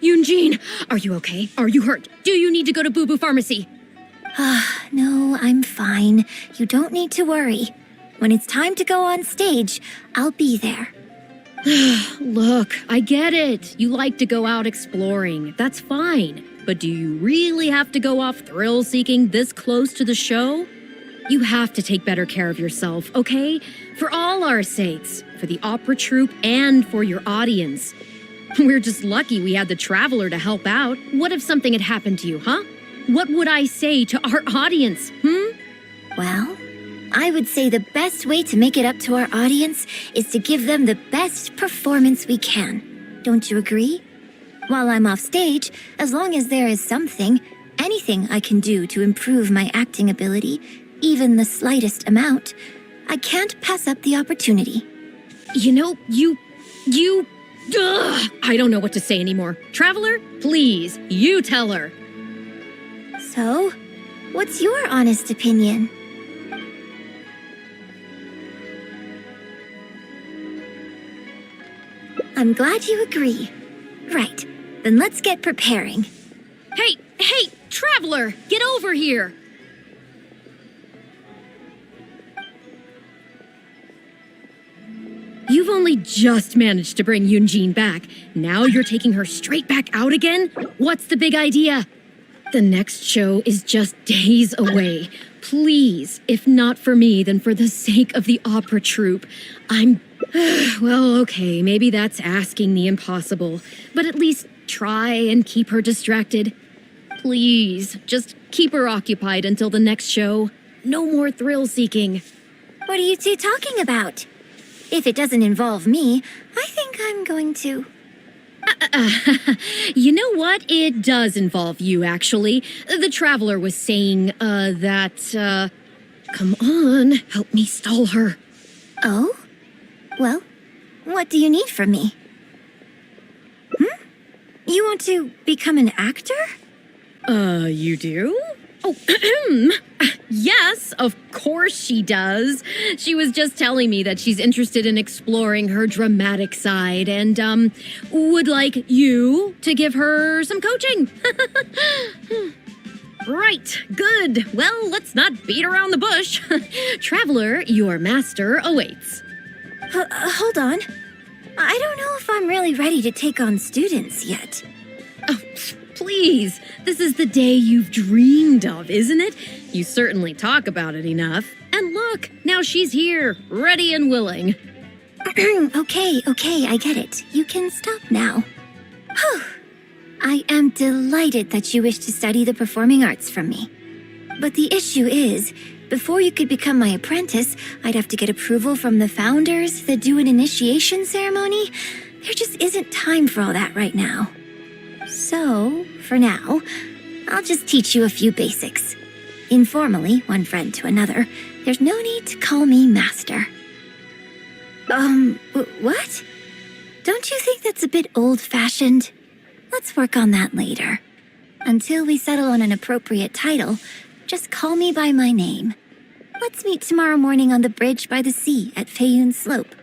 Yunjin, are you okay? Are you hurt? Do you need to go to Boo Boo Pharmacy? No, I'm fine. You don't need to worry. When it's time to go on stage, I'll be there. Look, I get it. You like to go out exploring. That's fine. But do you really have to go off thrill-seeking this close to the show? You have to take better care of yourself, okay? For all our sakes. For the opera troupe and for your audience. We're just lucky we had the Traveler to help out. What if something had happened to you, huh? What would I say to our audience, Well, I would say the best way to make it up to our audience is to give them the best performance we can. Don't you agree? While I'm off stage, as long as there is something, anything I can do to improve my acting ability, even the slightest amount, I can't pass up the opportunity. You know, I don't know what to say anymore. Traveler, please, you tell her. So, what's your honest opinion? I'm glad you agree. Right, then let's get preparing. Hey, Traveler, get over here. You've only just managed to bring Yunjin back. Now you're taking her straight back out again? What's the big idea? The next show is just days away. Please, if not for me, then for the sake of the opera troupe. Well, okay, maybe that's asking the impossible. But at least try and keep her distracted. Please, just keep her occupied until the next show. No more thrill-seeking. What are you two talking about? If it doesn't involve me, I think I'm going to... You know what? It does involve you, actually. The Traveler was saying, Come on, help me stall her. Oh? Well, what do you need from me? You want to become an actor? You do? Oh, yes, of course she does. She was just telling me that she's interested in exploring her dramatic side and, would like you to give her some coaching. Right, good. Well, let's not beat around the bush. Traveler, your master awaits. Hold on. I don't know if I'm really ready to take on students yet. Oh, please. This is the day you've dreamed of, isn't it? You certainly talk about it enough. And look, now she's here, ready and willing. Okay, I get it. You can stop now. Whew. I am delighted that you wish to study the performing arts from me. But the issue is, before you could become my apprentice, I'd have to get approval from the founders, then do an initiation ceremony. There just isn't time for all that right now. So, for now, I'll just teach you a few basics. Informally, one friend to another, there's no need to call me master. What? Don't you think that's a bit old-fashioned? Let's work on that later. Until we settle on an appropriate title, just call me by my name. Let's meet tomorrow morning on the bridge by the sea at Feiyun Slope.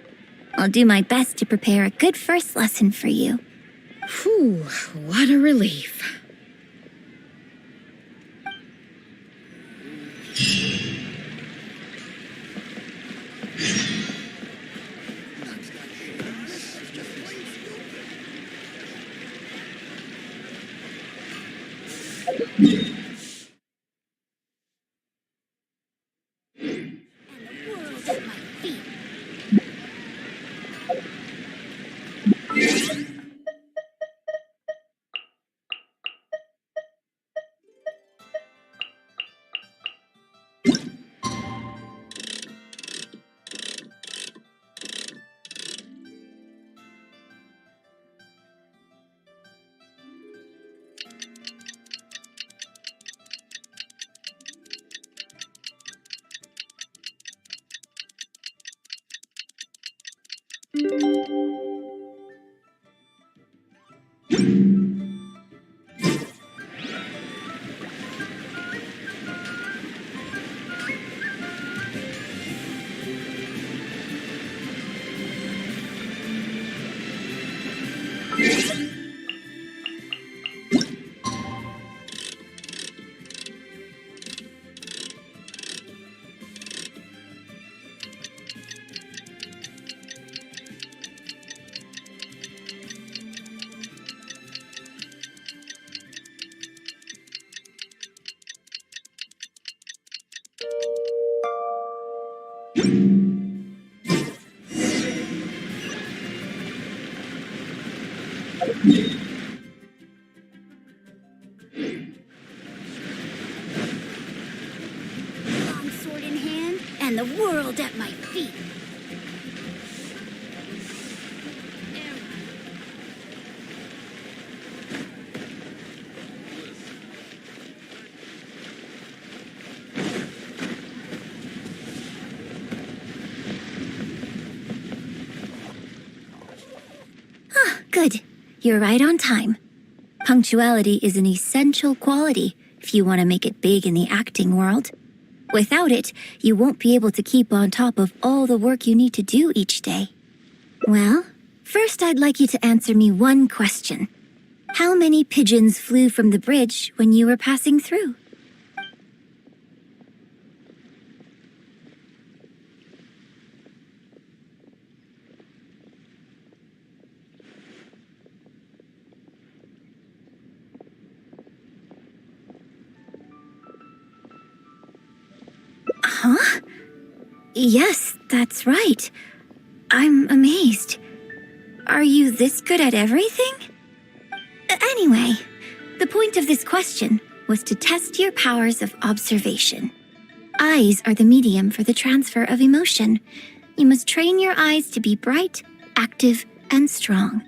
I'll do my best to prepare a good first lesson for you. Whew, what a relief. Long sword in hand, and the world at my feet. Good. You're right on time. Punctuality is an essential quality if you want to make it big in the acting world. Without it, you won't be able to keep on top of all the work you need to do each day. Well, first I'd like you to answer me one question. How many pigeons flew from the bridge when you were passing through? Huh? Yes, that's right. I'm amazed. Are you this good at everything? Anyway, the point of this question was to test your powers of observation. Eyes are the medium for the transfer of emotion. You must train your eyes to be bright, active, and strong.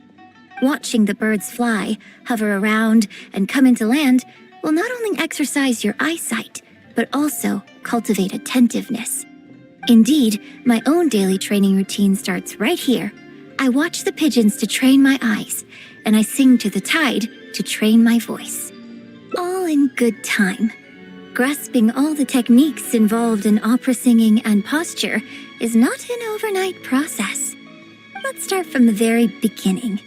Watching the birds fly, hover around, and come into land will not only exercise your eyesight, but also cultivate attentiveness. Indeed, my own daily training routine starts right here. I watch the pigeons to train my eyes, and I sing to the tide to train my voice. All in good time. Grasping all the techniques involved in opera singing and posture is not an overnight process. Let's start from the very beginning,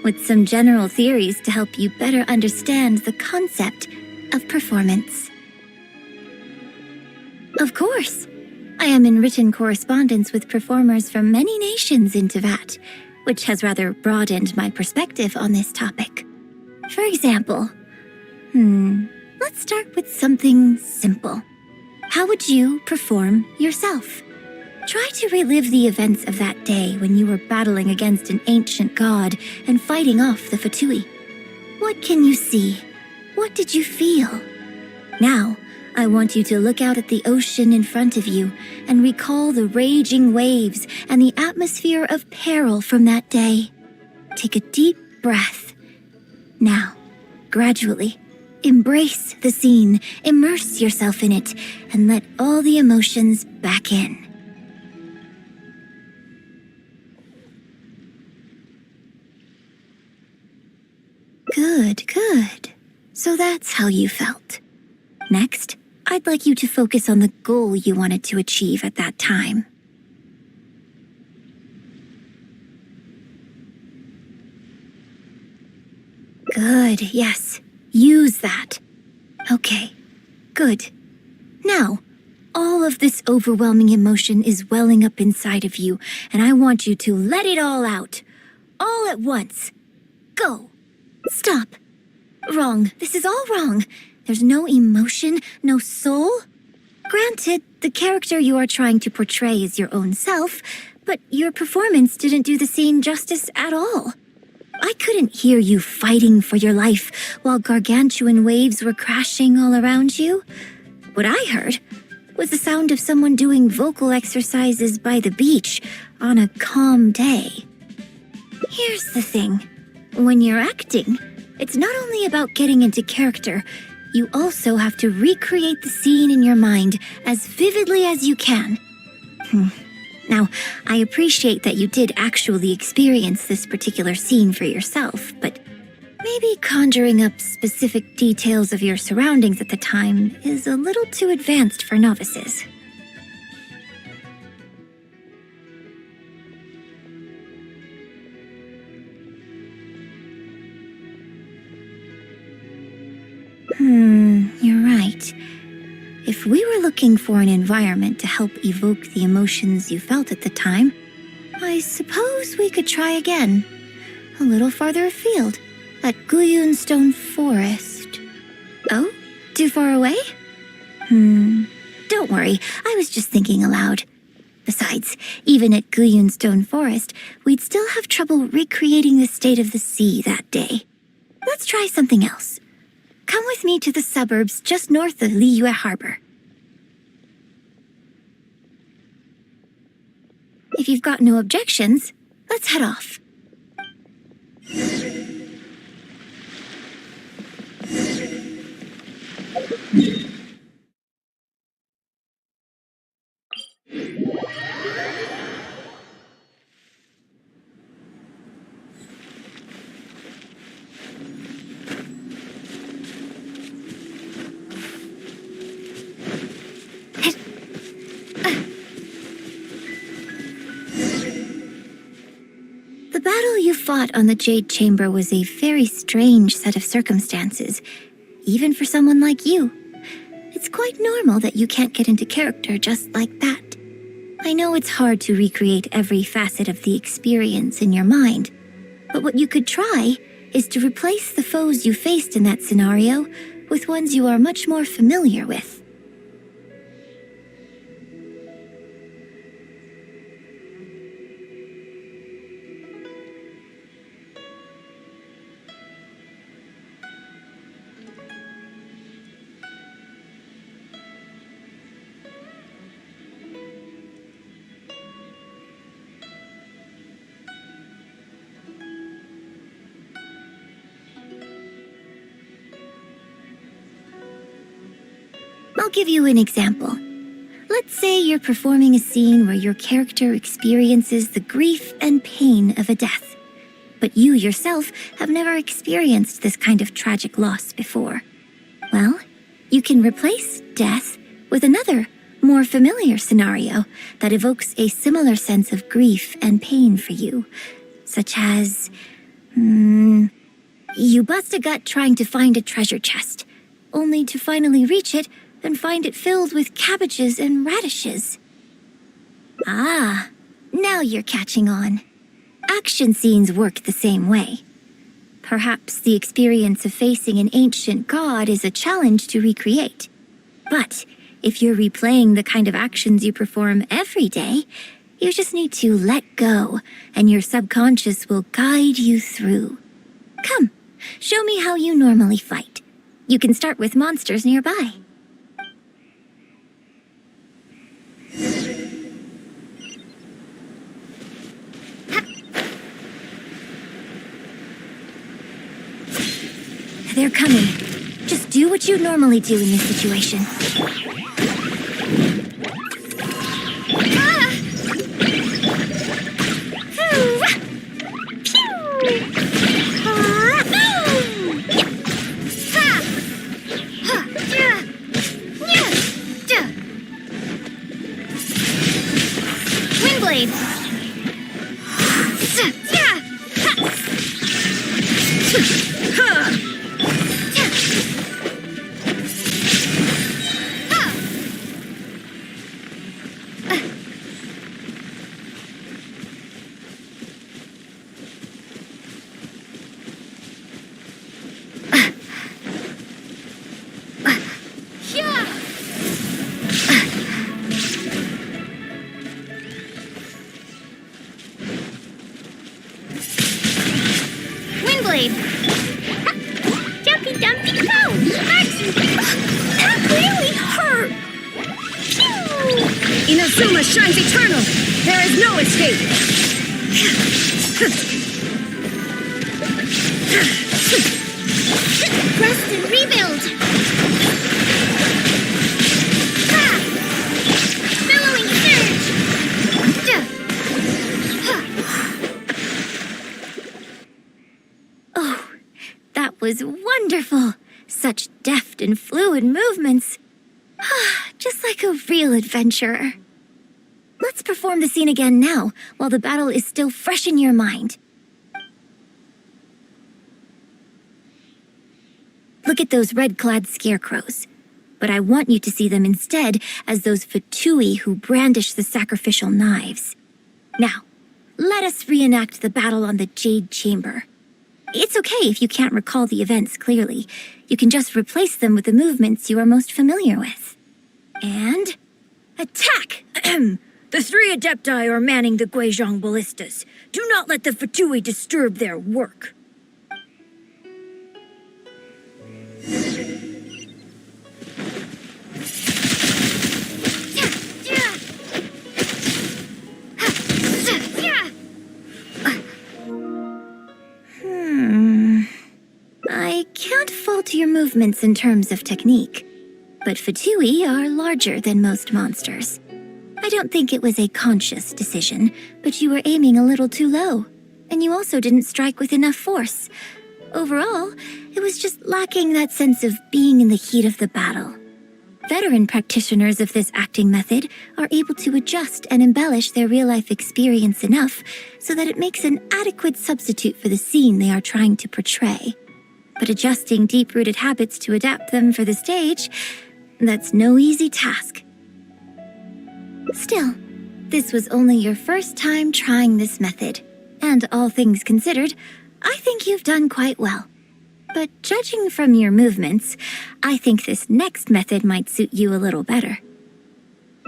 with some general theories to help you better understand the concept of performance. Of course, I am in written correspondence with performers from many nations in Teyvat, which has rather broadened my perspective on this topic. For example, let's start with something simple. How would you perform yourself? Try to relive the events of that day when you were battling against an ancient god and fighting off the Fatui. What can you see? What did you feel? Now, I want you to look out at the ocean in front of you and recall the raging waves and the atmosphere of peril from that day. Take a deep breath. Now, gradually. Embrace the scene, immerse yourself in it, and let all the emotions back in. Good, good. So that's how you felt. Next, I'd like you to focus on the goal you wanted to achieve at that time. Good, yes. Use that. Okay, good. Now, all of this overwhelming emotion is welling up inside of you, and I want you to let it all out. All at once. Go. Stop. Wrong. This is all wrong. There's no emotion, no soul. Granted, the character you are trying to portray is your own self, but your performance didn't do the scene justice at all. I couldn't hear you fighting for your life while gargantuan waves were crashing all around you. What I heard was the sound of someone doing vocal exercises by the beach on a calm day. Here's the thing. When you're acting, it's not only about getting into character, you also have to recreate the scene in your mind as vividly as you can. Now, I appreciate that you did actually experience this particular scene for yourself, but maybe conjuring up specific details of your surroundings at the time is a little too advanced for novices. You're right. If we were looking for an environment to help evoke the emotions you felt at the time, I suppose we could try again. A little farther afield, at Guyun Stone Forest. Oh? Too far away? Don't worry, I was just thinking aloud. Besides, even at Guyun Stone Forest, we'd still have trouble recreating the state of the sea that day. Let's try something else. Come with me to the suburbs just north of Liyue Harbor. If you've got no objections, let's head off. The battle you fought on the Jade Chamber was a very strange set of circumstances, even for someone like you. It's quite normal that you can't get into character just like that. I know it's hard to recreate every facet of the experience in your mind, but what you could try is to replace the foes you faced in that scenario with ones you are much more familiar with. I'll give you an example. Let's say you're performing a scene where your character experiences the grief and pain of a death, but you yourself have never experienced this kind of tragic loss before. Well, you can replace death with another, more familiar scenario that evokes a similar sense of grief and pain for you, such as, you bust a gut trying to find a treasure chest, only to finally reach it and find it filled with cabbages and radishes. Ah, now you're catching on. Action scenes work the same way. Perhaps the experience of facing an ancient god is a challenge to recreate. But if you're replaying the kind of actions you perform every day, you just need to let go, and your subconscious will guide you through. Come, show me how you normally fight. You can start with monsters nearby. They're coming. Just do what you normally do in this situation. Windblade! Windblade! Jumpy Dumpy Go! That really hurt! Inazuma shines eternal! There is no escape! Rest and rebuild! Billowing surge! Oh, that was wonderful! Such deft and fluid movements. Just like a real adventurer. Let's perform the scene again now, while the battle is still fresh in your mind. Look at those red-clad scarecrows. But I want you to see them instead as those Fatui who brandish the sacrificial knives. Now, let us reenact the battle on the Jade Chamber. It's okay if you can't recall the events clearly. You can just replace them with the movements you are most familiar with. And... attack! The 3 Adepti are manning the Guizhong ballistas. Do not let the Fatui disturb their work. I can't fault your movements in terms of technique, but Fatui are larger than most monsters. I don't think it was a conscious decision, but you were aiming a little too low, and you also didn't strike with enough force. Overall, it was just lacking that sense of being in the heat of the battle. Veteran practitioners of this acting method are able to adjust and embellish their real-life experience enough so that it makes an adequate substitute for the scene they are trying to portray. But adjusting deep-rooted habits to adapt them for the stage, that's no easy task. Still, this was only your first time trying this method, and all things considered, I think you've done quite well. But judging from your movements, I think this next method might suit you a little better.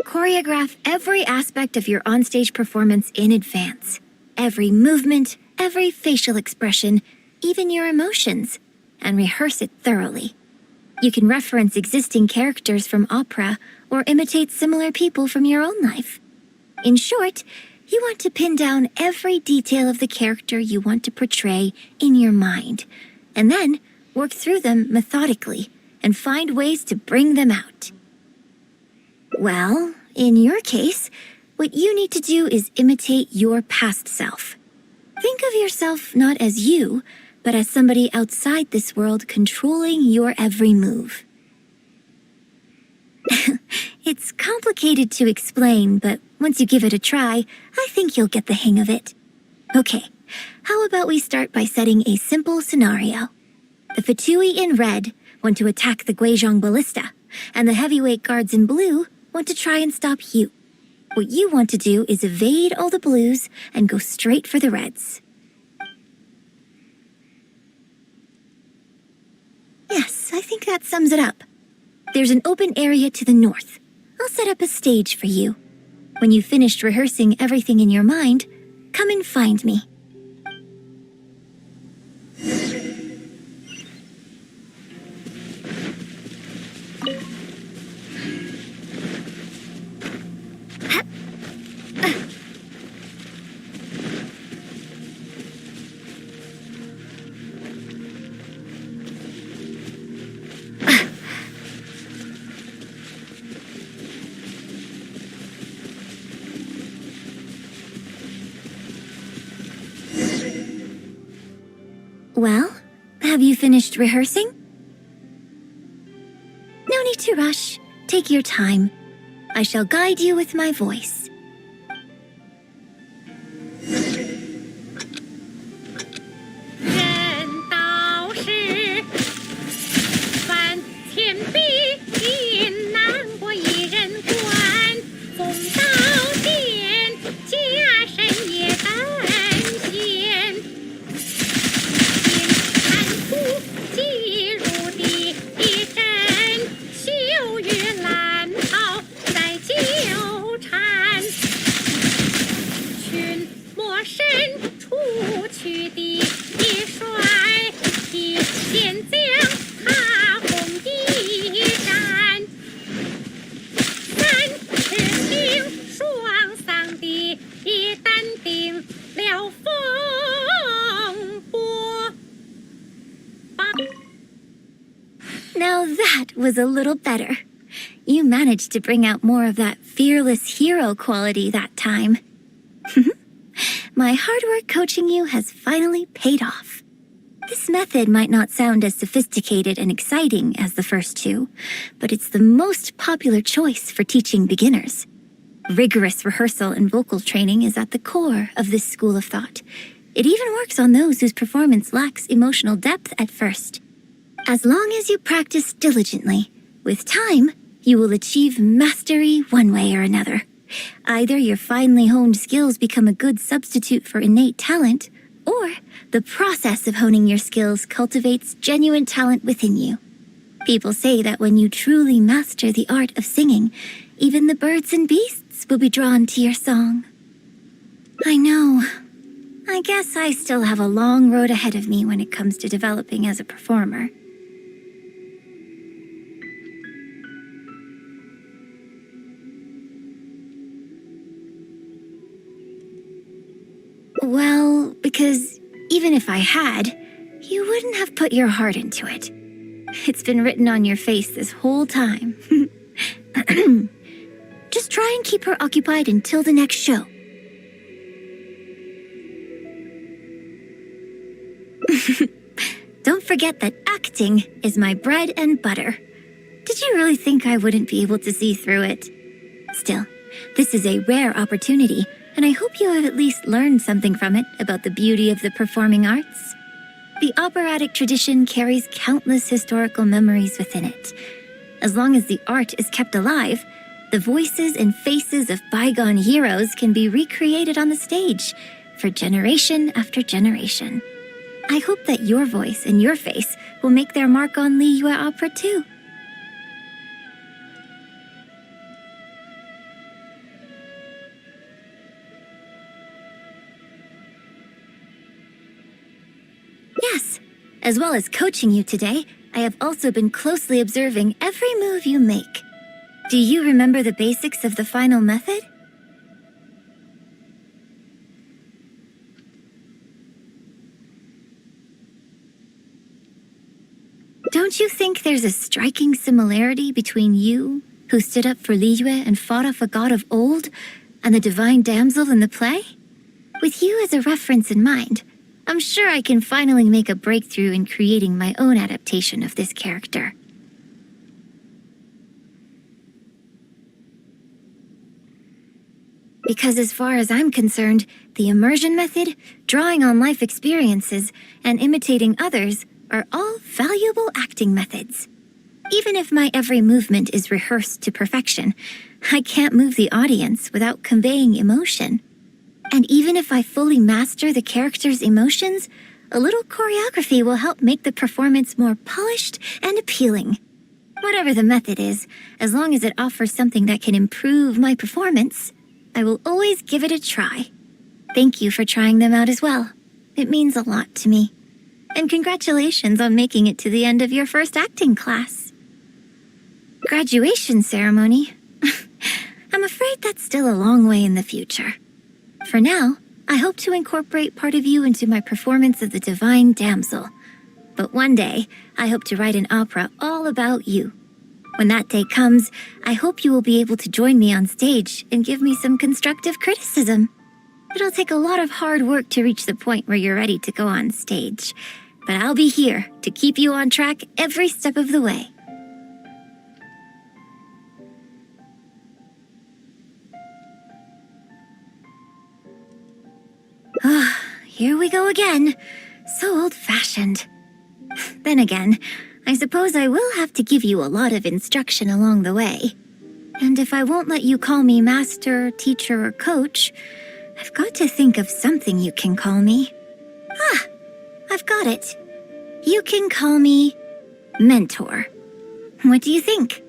Choreograph every aspect of your onstage performance in advance. Every movement, every facial expression, even your emotions, and rehearse it thoroughly. You can reference existing characters from opera or imitate similar people from your own life. In short, you want to pin down every detail of the character you want to portray in your mind, and then work through them methodically and find ways to bring them out. Well, in your case, what you need to do is imitate your past self. Think of yourself not as you, but as somebody outside this world controlling your every move. It's complicated to explain, but once you give it a try, I think you'll get the hang of it. Okay, how about we start by setting a simple scenario? The Fatui in red want to attack the Guizhong ballista, and the heavyweight guards in blue want to try and stop you. What you want to do is evade all the blues and go straight for the reds. Yes, I think that sums it up. There's an open area to the north. I'll set up a stage for you. When you've finished rehearsing everything in your mind, come and find me. Have you finished rehearsing? No need to rush. Take your time. I shall guide you with my voice. 人道是万千比金难过一人关，风刀剑家身也担心。看土即入地，一阵秋雨蓝袍在纠缠。群魔神出去的一帅，一剑将他红一战。三尺青双丧的一担定了风波。Now that was a little better. You managed to bring out more of that fearless hero quality that time. My hard work coaching you has finally paid off. This method might not sound as sophisticated and exciting as the first two, but it's the most popular choice for teaching beginners. Rigorous rehearsal and vocal training is at the core of this school of thought. It even works on those whose performance lacks emotional depth at first. As long as you practice diligently, with time, you will achieve mastery one way or another. Either your finely honed skills become a good substitute for innate talent, or the process of honing your skills cultivates genuine talent within you. People say that when you truly master the art of singing, even the birds and beasts will be drawn to your song. I know. I guess I still have a long road ahead of me when it comes to developing as a performer. Well, because even if I had, you wouldn't have put your heart into it. It's been written on your face this whole time. Just try and keep her occupied until the next show. Don't forget that acting is my bread and butter. Did you really think I wouldn't be able to see through it? Still, this is a rare opportunity, and I hope you have at least learned something from it about the beauty of the performing arts. The operatic tradition carries countless historical memories within it. As long as the art is kept alive, the voices and faces of bygone heroes can be recreated on the stage for generation after generation. I hope that your voice and your face will make their mark on Liyue opera too. Yes, as well as coaching you today, I have also been closely observing every move you make. Do you remember the basics of the final method? Don't you think there's a striking similarity between you, who stood up for Liyue and fought off a god of old, and the divine damsel in the play? With you as a reference in mind, I'm sure I can finally make a breakthrough in creating my own adaptation of this character. Because as far as I'm concerned, the immersion method, drawing on life experiences, and imitating others are all valuable acting methods. Even if my every movement is rehearsed to perfection, I can't move the audience without conveying emotion. And even if I fully master the character's emotions, a little choreography will help make the performance more polished and appealing. Whatever the method is, as long as it offers something that can improve my performance, I will always give it a try. Thank you for trying them out as well. It means a lot to me. And congratulations on making it to the end of your first acting class. Graduation ceremony? I'm afraid that's still a long way in the future. For now, I hope to incorporate part of you into my performance of the Divine Damsel. But one day, I hope to write an opera all about you. When that day comes, I hope you will be able to join me on stage and give me some constructive criticism. It'll take a lot of hard work to reach the point where you're ready to go on stage, but I'll be here to keep you on track every step of the way. Here we go again. So old-fashioned. Then again, I suppose I will have to give you a lot of instruction along the way. And if I won't let you call me master, teacher, or coach, I've got to think of something you can call me. I've got it. You can call me mentor. What do you think?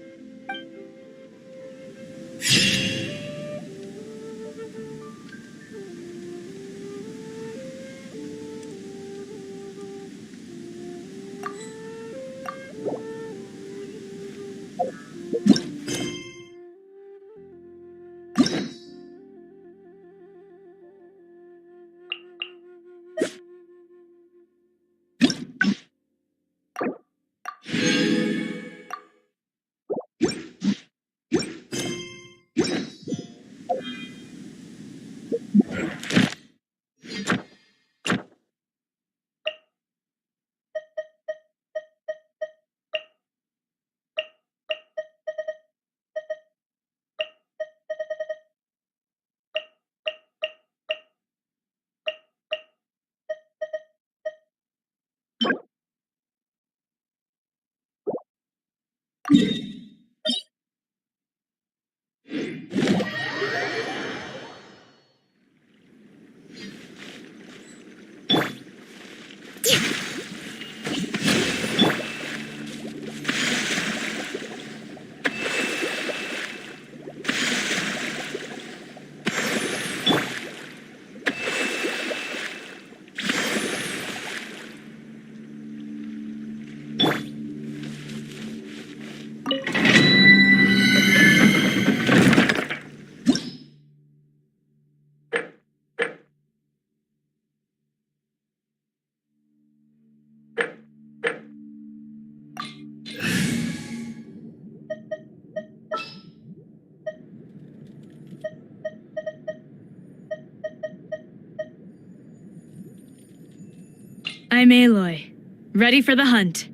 I'm Aloy. Ready for the hunt.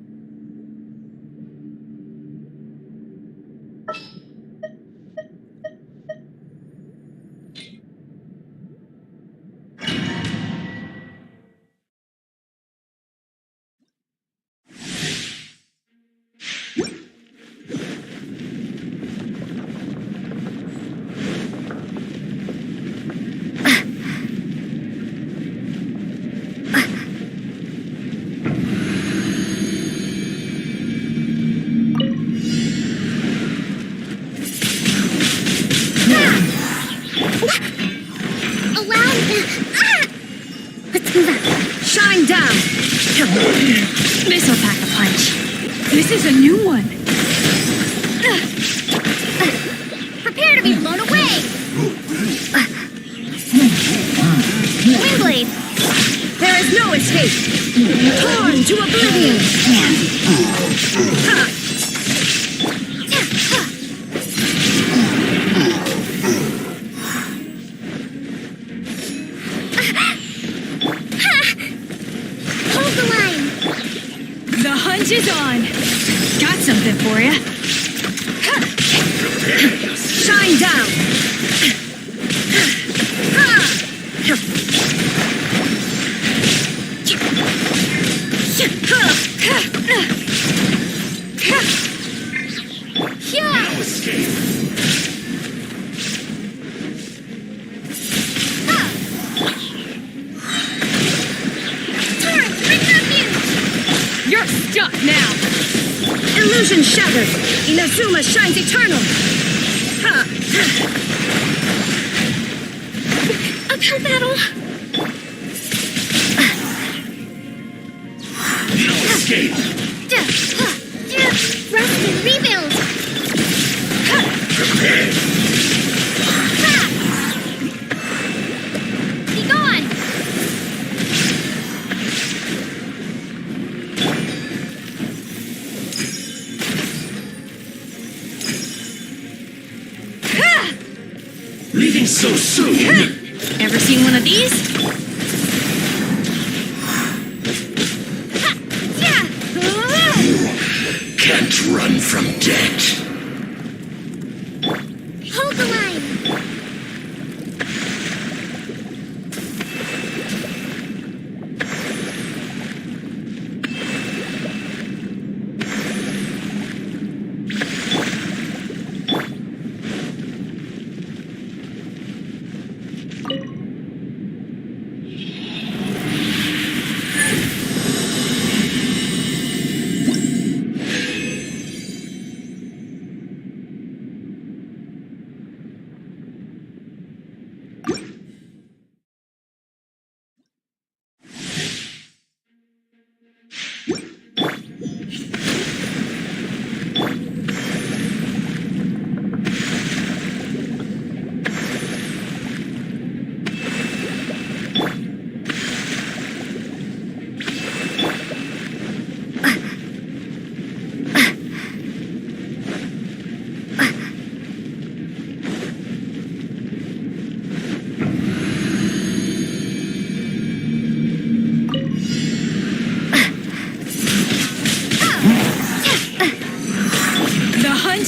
Shine down! This'll pack a punch. This is a new one. Prepare to be blown away! Windblade! There is no escape! Torn to oblivion! Hold the line! The hunt is on. Got something for ya. Shine down! Now escape! Turn! Bring refuge! You're stuck now. Illusion shattered! Inazuma shines eternal! Uphill battle! Now escape! Rest and rebuild! Prepare! Be gone! Leaving so soon! Ever seen one of these? can't run from death. Hold the line!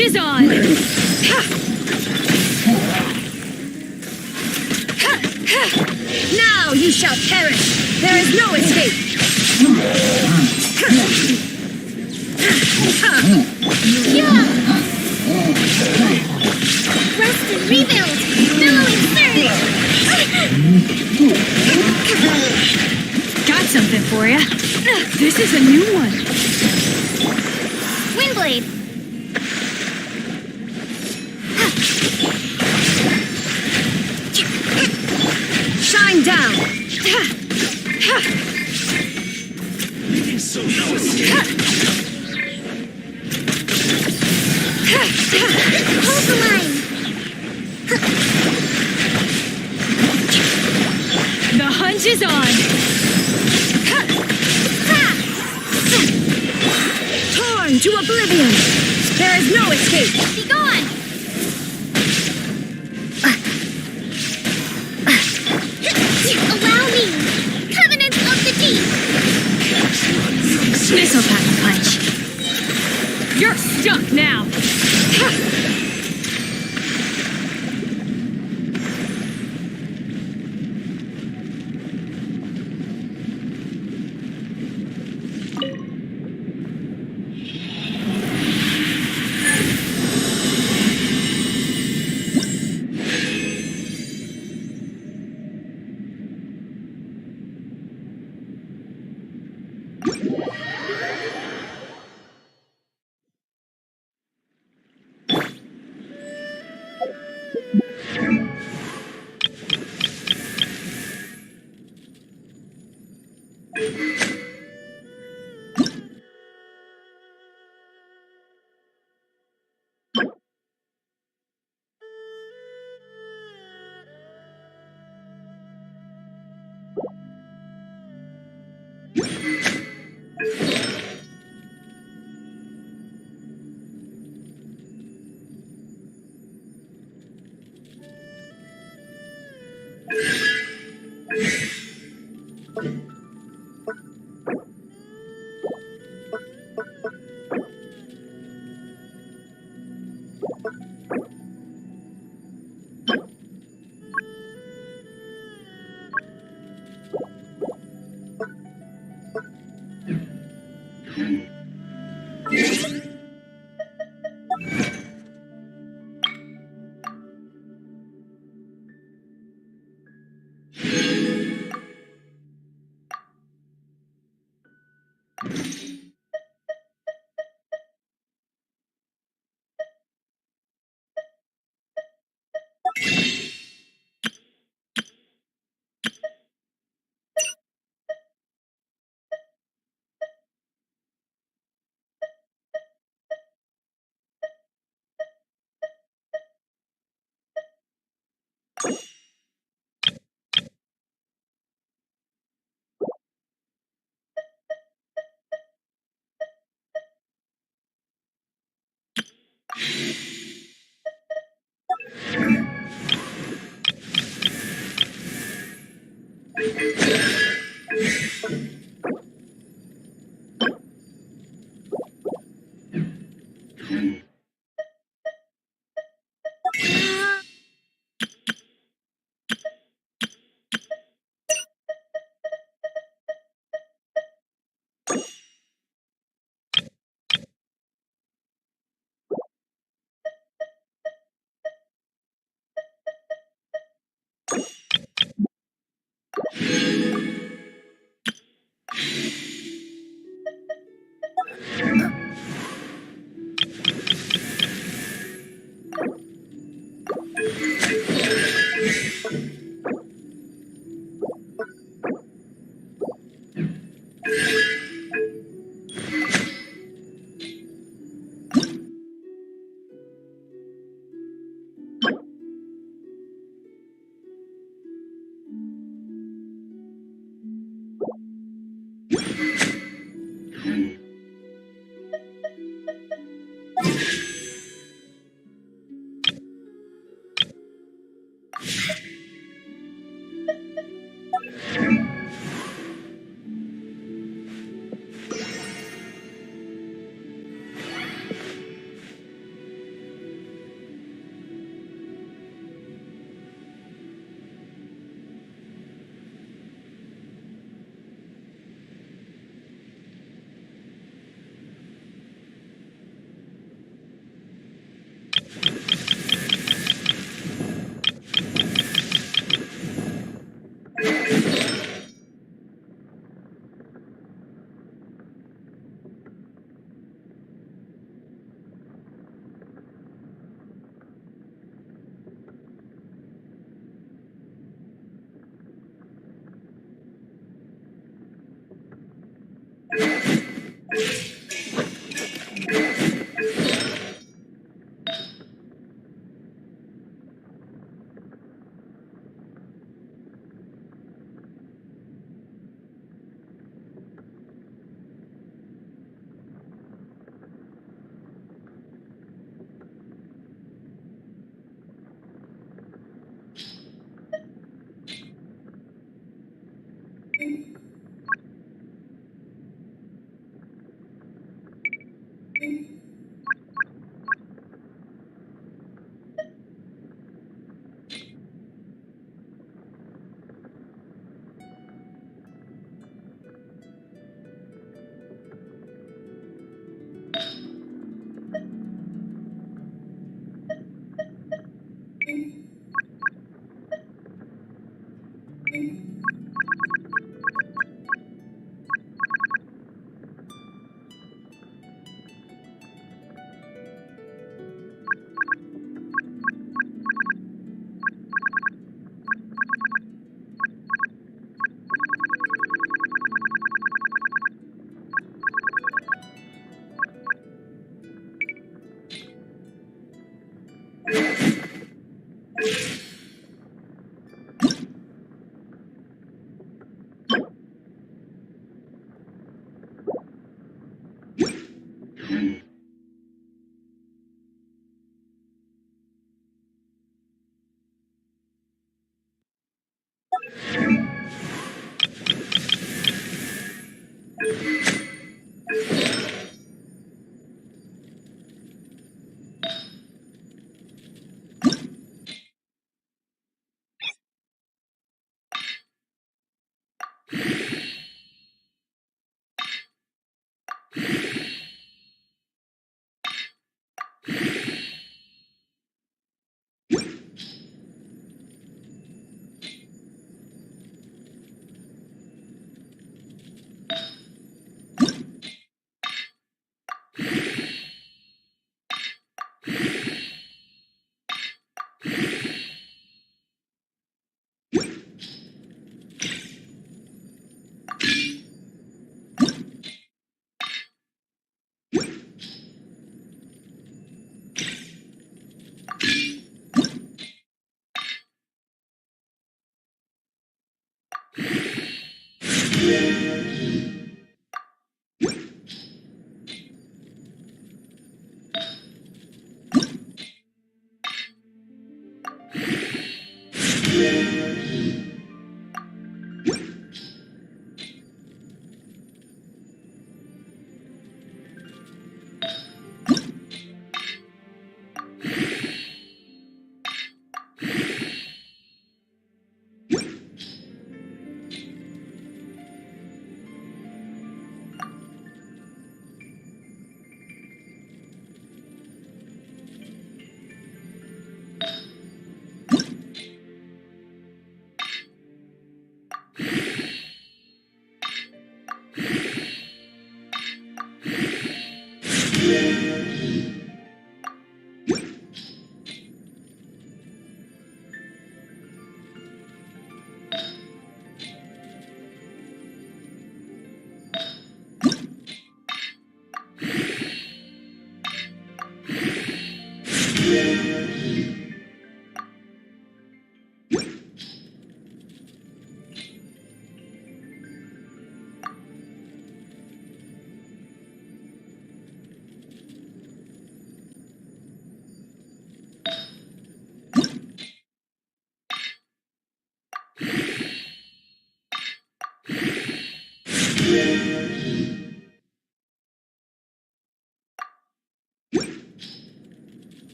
Is on! Now you shall perish! There is no escape! Rest and rebuild! Billowing surge! Got something for ya. This is a new one. Windblade! Shine down! So no escape. Hold the line! The hunt is on! Torn to oblivion! There is no escape! Be gone! Allow me! Covenant of the Deep! Missile pack punch! You're stuck now!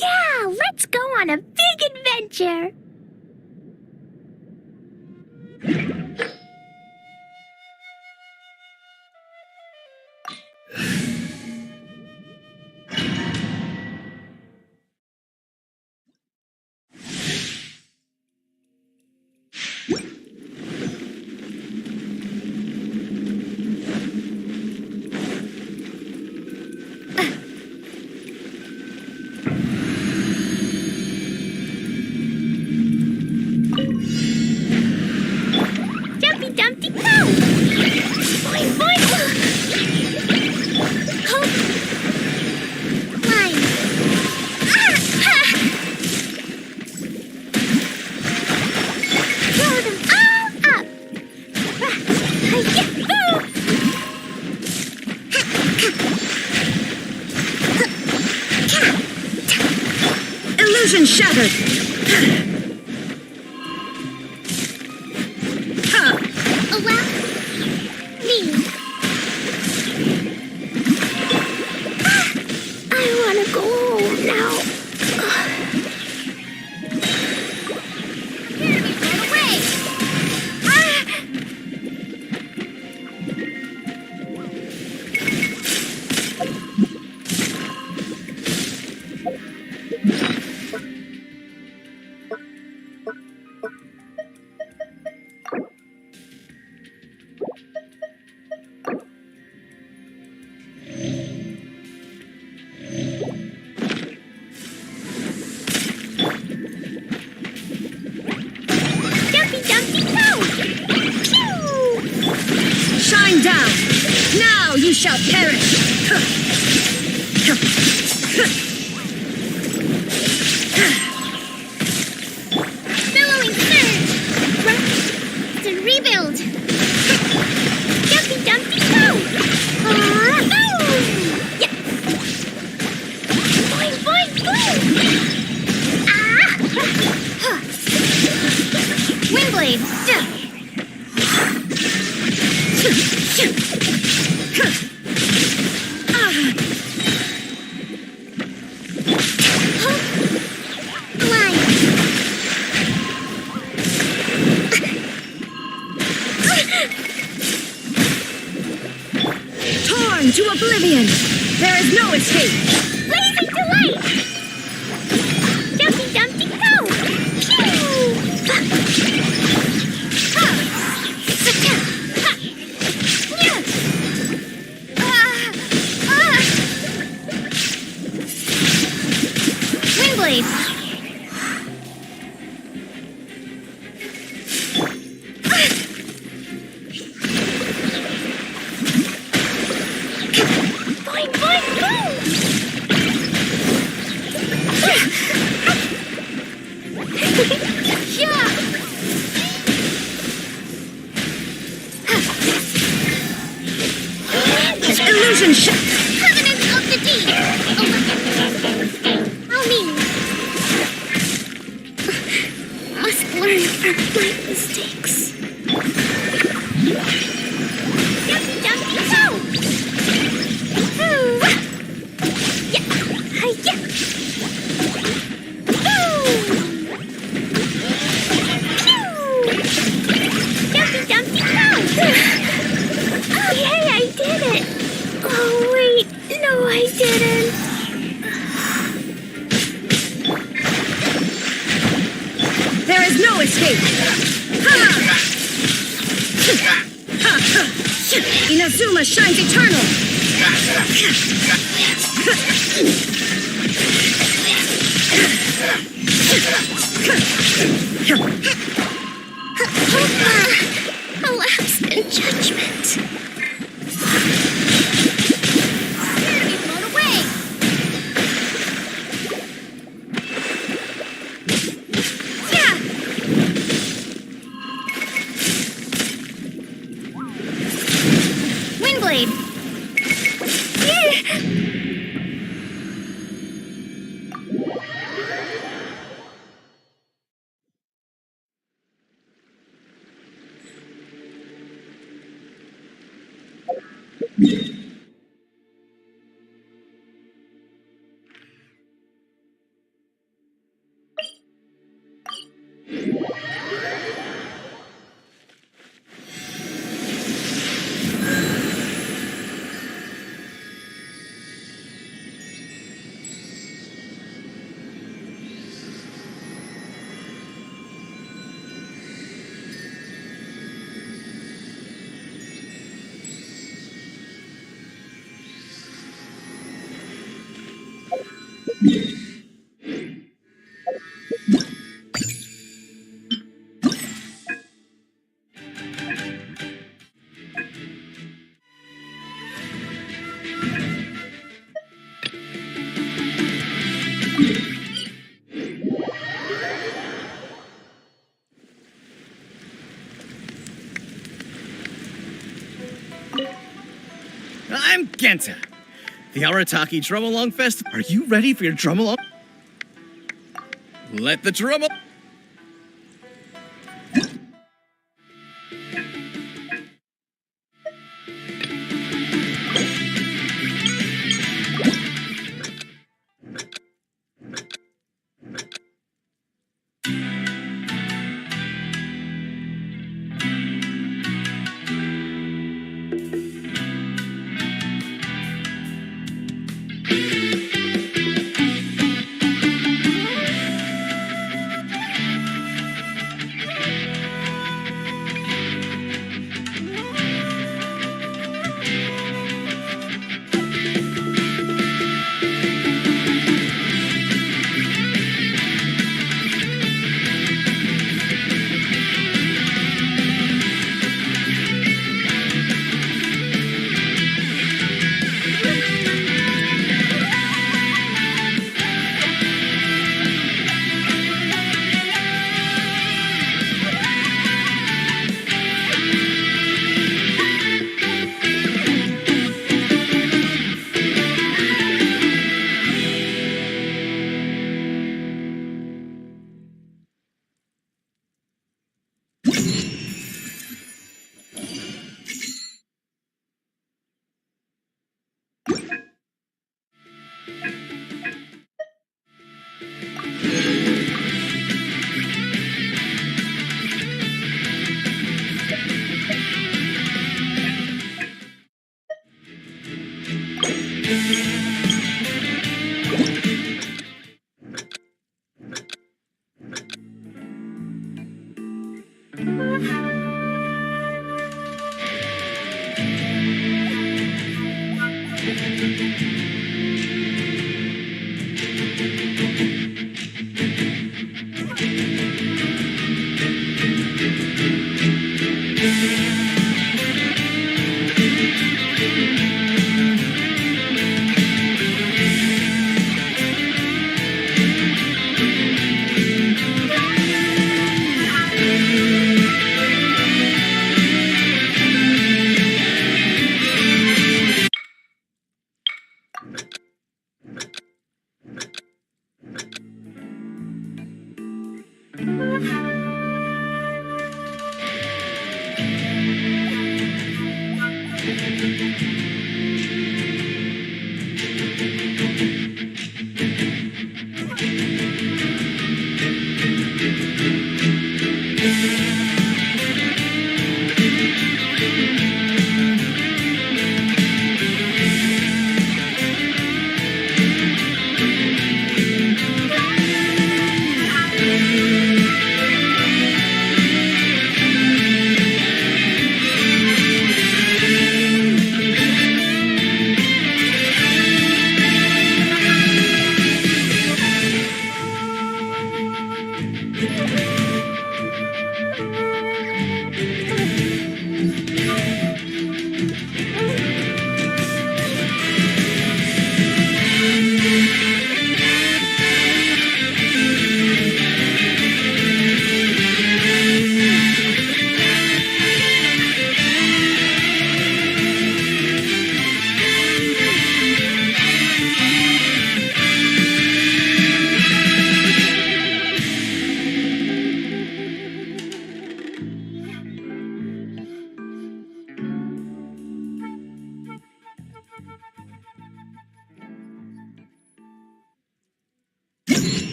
Yeah, let's go on a big adventure. Jumpy Dumpty go! Boing boing! Hope! Climb! Throw them all up! Illusion shattered! Allow me. I want to go home now. Here, we run away. Jumpy Dumpty go! Pew! Shine down! Now you shall perish! Billowing surge! Rise and rebuild! Jumpy Dumpty go! Boom! Yeah! Boing boing boing! Windblade! Torn to oblivion! There is no escape! Blazing delight! Jumpy Dumpty go! Pew! Windblade! Boing boing boing! Yeah! Illusion Covenant of the Deep! I'll mean. Must learn from my mistakes. Jumpy Dumpty go! Ooh. Yeah! Hi-ya! Boom! Pew! Jumpy Dumpty go! Oh, yay, I did it! Oh, wait. No, I didn't. There is no escape! Inazuma shines eternal! A lapse in judgment. Be blown away! Yeah! Windblade! I'm Genta, the Arataki Drum Along Festival. Are you ready for your drum along? Let the drum up.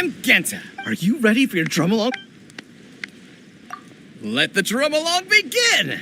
I'm Genta. Are you ready for your drum along? Let the drum along begin!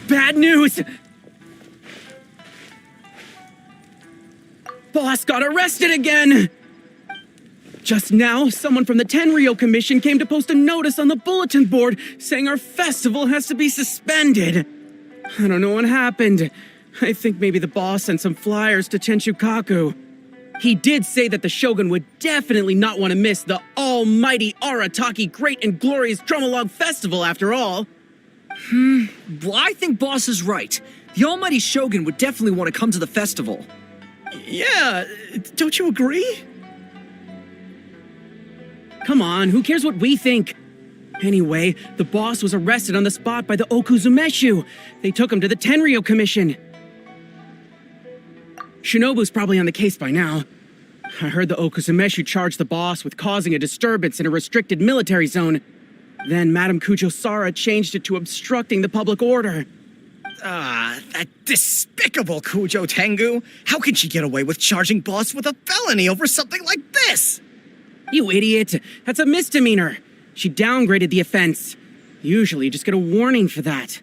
Bad news! Boss got arrested again! Just now, someone from the Tenryou Commission came to post a notice on the bulletin board saying our festival has to be suspended. I don't know what happened. I think maybe the boss sent some flyers to Tenshukaku. He did say that the Shogun would definitely not want to miss the almighty Arataki Great and Glorious Drumalog Festival after all. Well, I think Boss is right. The almighty Shogun would definitely want to come to the festival. Yeah, don't you agree? Come on, who cares what we think? Anyway, the boss was arrested on the spot by the Okuzumeshu. They took him to the Tenryou Commission. Shinobu's probably on the case by now. I heard the Okuzumeshu charged the boss with causing a disturbance in a restricted military zone. Then Madame Kujo-Sara changed it to obstructing the public order. That despicable Kujo Tengu! How can she get away with charging Boss with a felony over something like this? You idiot! That's a misdemeanor! She downgraded the offense. Usually you just get a warning for that.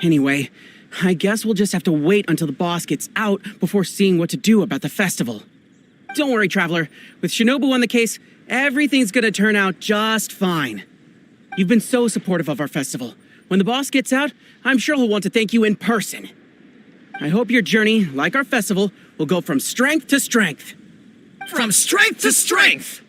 Anyway, I guess we'll just have to wait until the boss gets out before seeing what to do about the festival. Don't worry, Traveler. With Shinobu on the case, everything's gonna turn out just fine. You've been so supportive of our festival. When the boss gets out, I'm sure he'll want to thank you in person. I hope your journey, like our festival, will go from strength to strength. From strength to strength!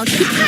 I'll keep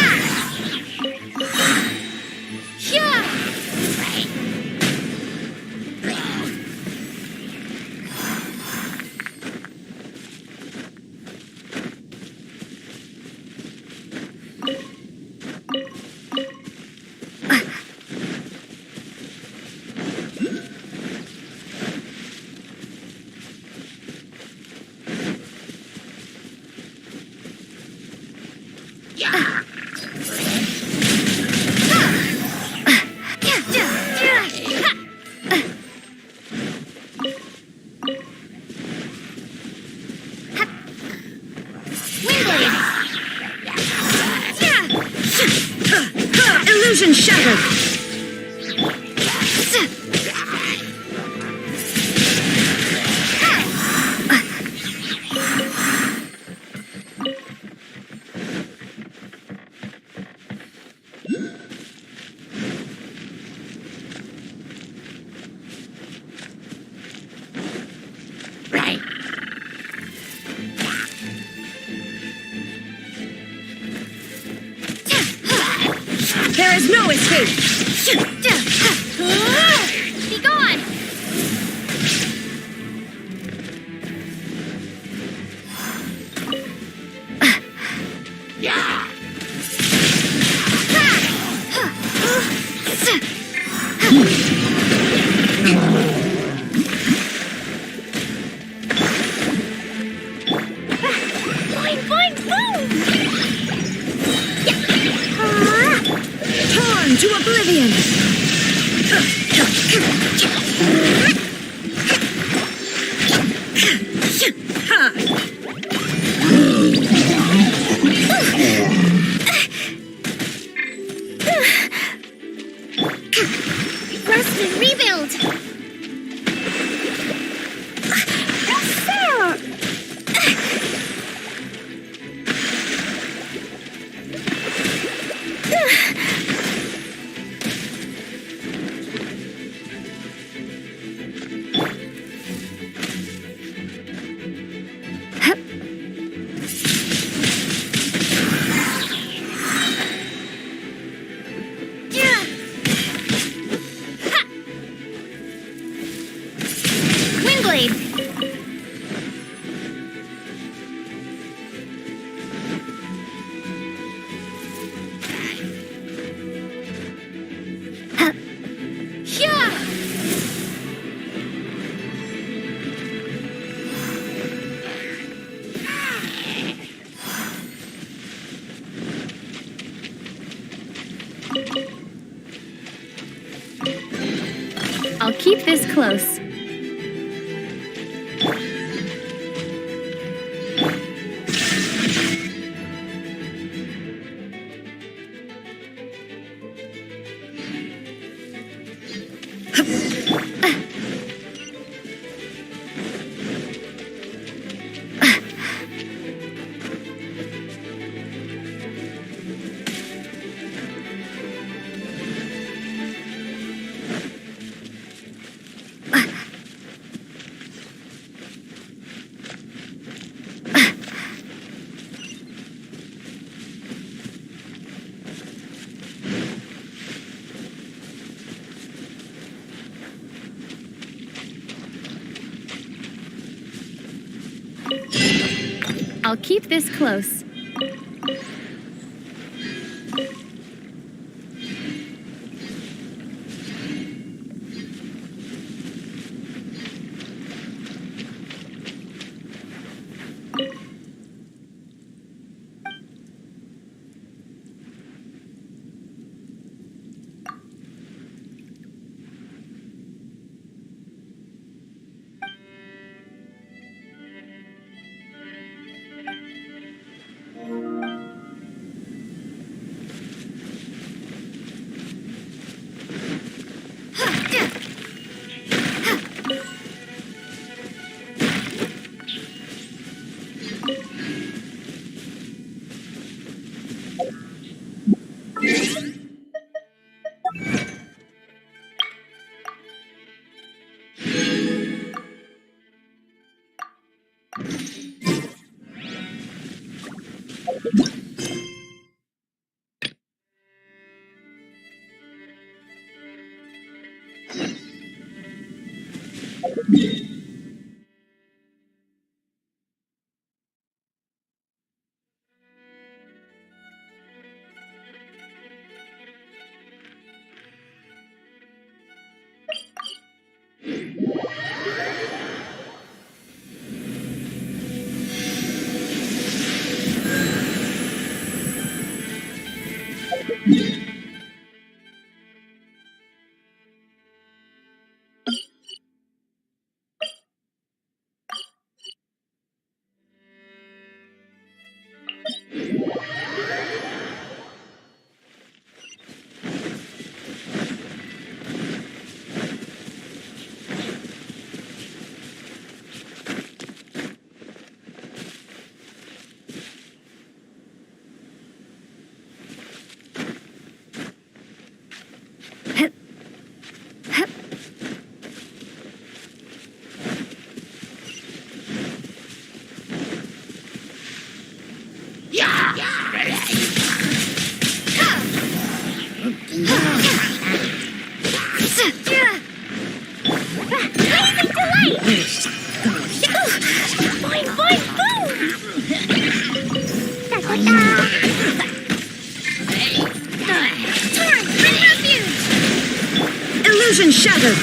Right. There is no escape! Be gone! Yeah. Boing, boing, boom! Torn to oblivion! Rest and rebuild! Windblade! I'll keep this close. I'll keep this close. Fine, fine, boom! Torn, bring refuge! Illusion shattered!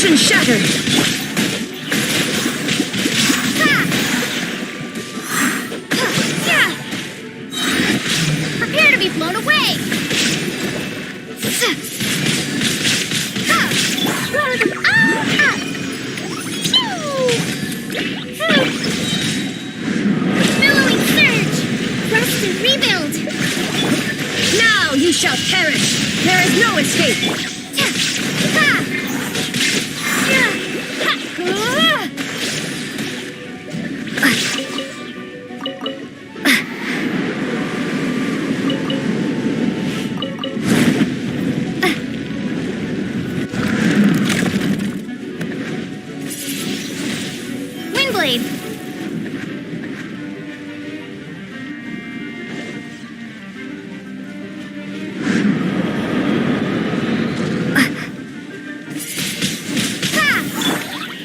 Illusion shattered! Prepare to be blown away! Billowing surge! Rest and rebuild! Now ye shall perish! There is no escape! Windblade!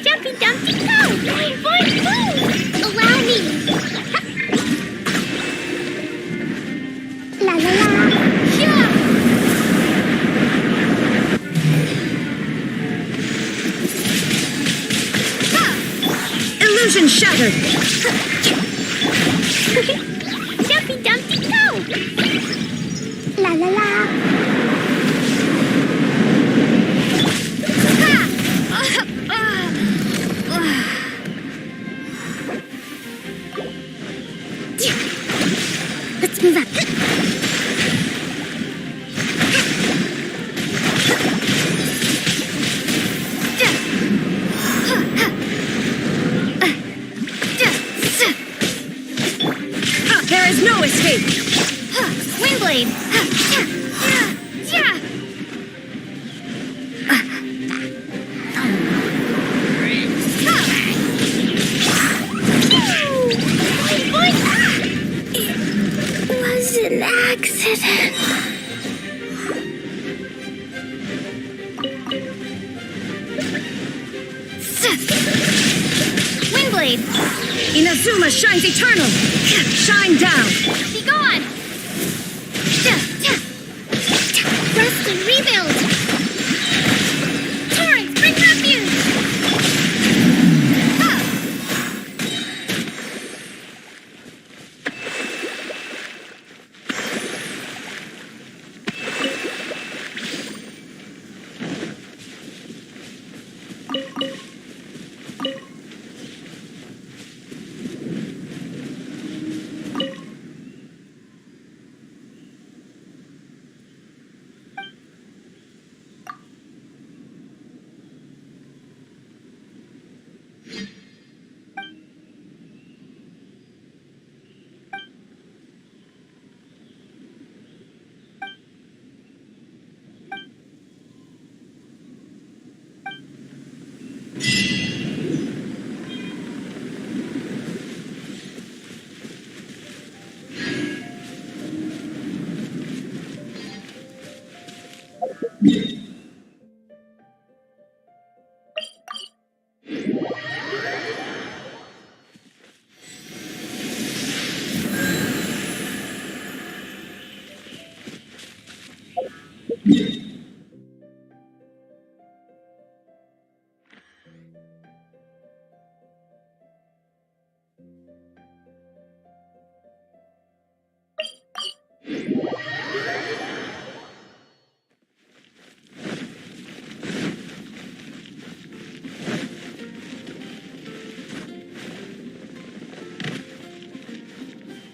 Jumpy Dumpty go! Boy, go! Allow me! La la la! Yeah! Illusion shattered! Jumpy Dumpty go! La la la! Let's move up. There is no escape! Windblade! It was an accident. Windblade! Inazuma shines eternal! Shine down! Be gone! Rest and rebuild! Torrents, bring refuge!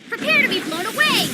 Prepare to be blown away!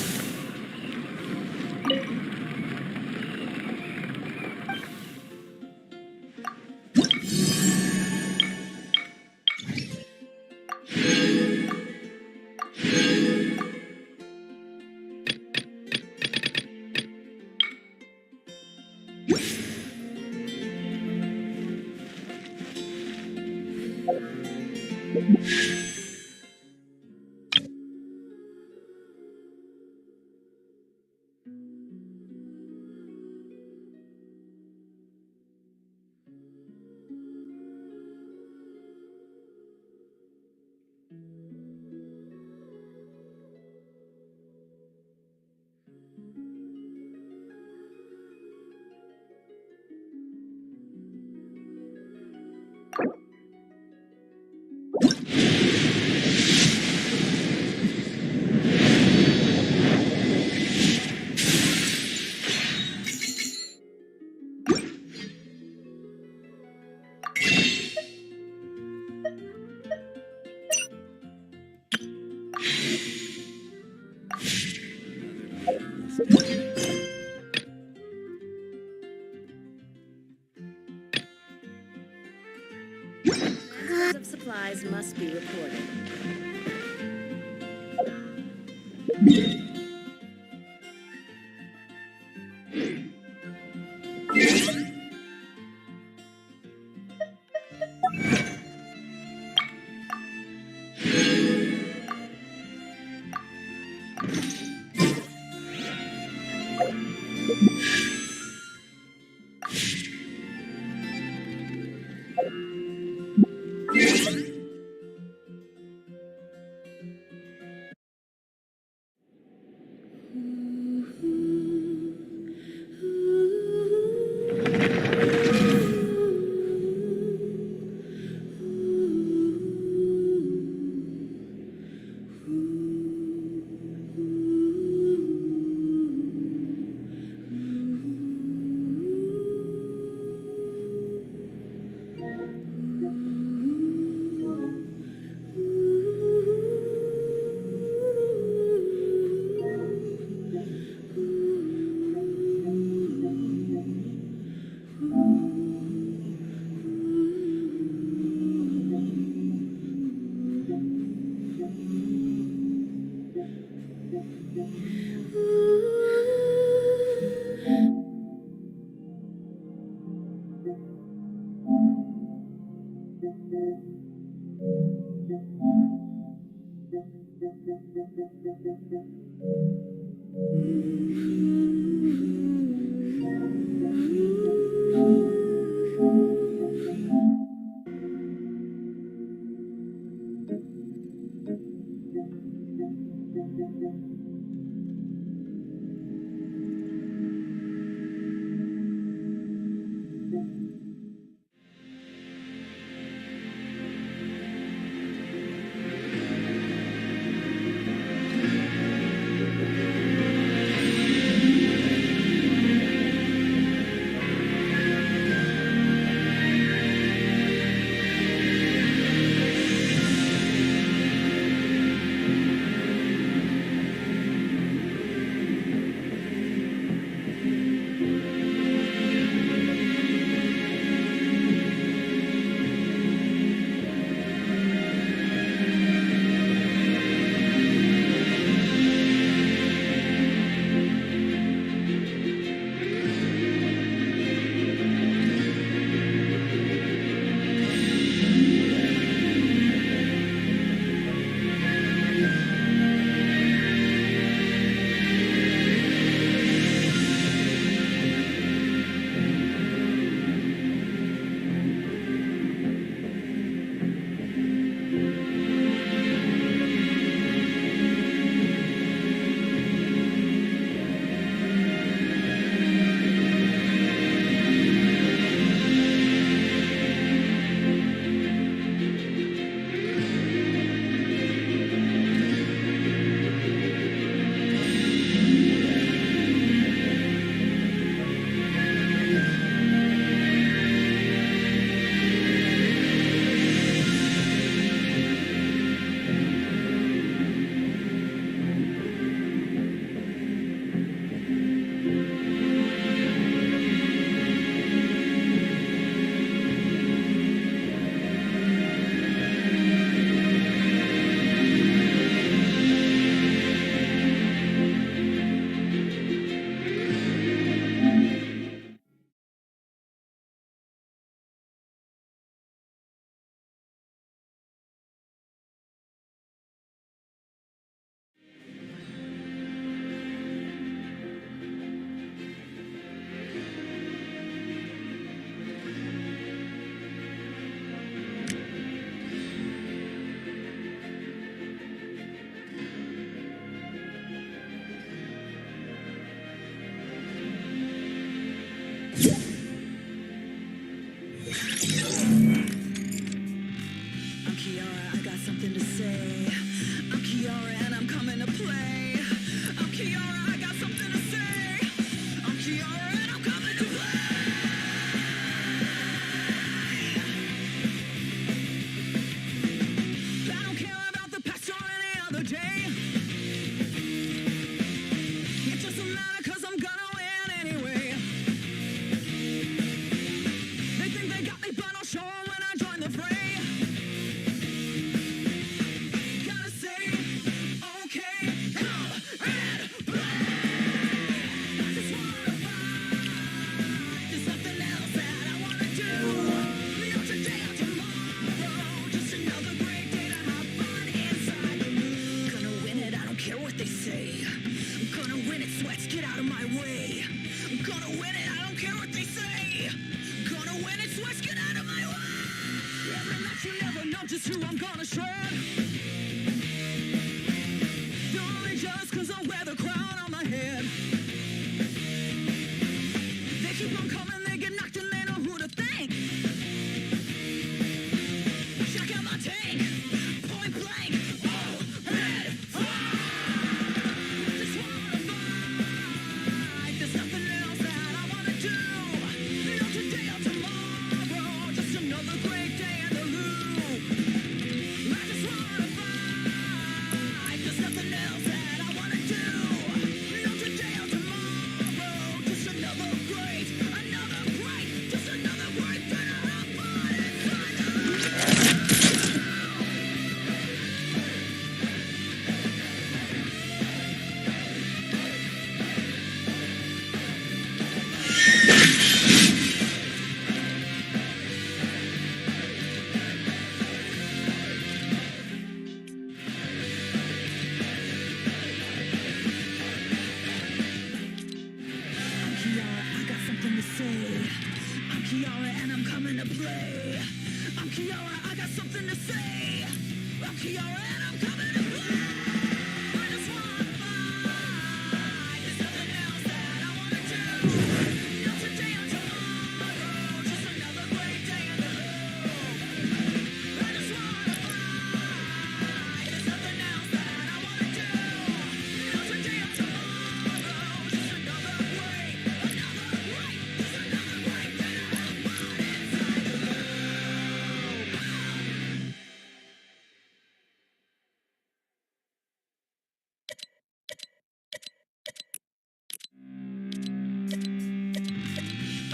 Transfers of supplies must be reported. It doesn't matter. sweats, get out of my way. I'm gonna win it, I don't care what they say. Gonna win it, sweats, get out of my way. Every match you never know just who I'm gonna shred. Only just cause I wear the crown on my head. They keep on coming, they get knocked and they know who to thank. Check out my tank, point blank, all red fire. Just wanna fight, there's nothing else that I wanna do. Not today or tomorrow, just another great day in the loop. I just wanna fight, there's nothing else that I wanna do. Not today or tomorrow, just another great, just another great day to have fun inside the I got something to say. I'm Kiara and I'm coming to play. I'm Kiara, I got something to say. I'm Kiara and I'm coming to play. I just wanna fight. There's nothing else that I wanna do. Not today or tomorrow, just another great day in the loop. I just wanna fight. There's nothing else that I wanna do. Not today or tomorrow, just another great, just another great day to have fun inside the loop.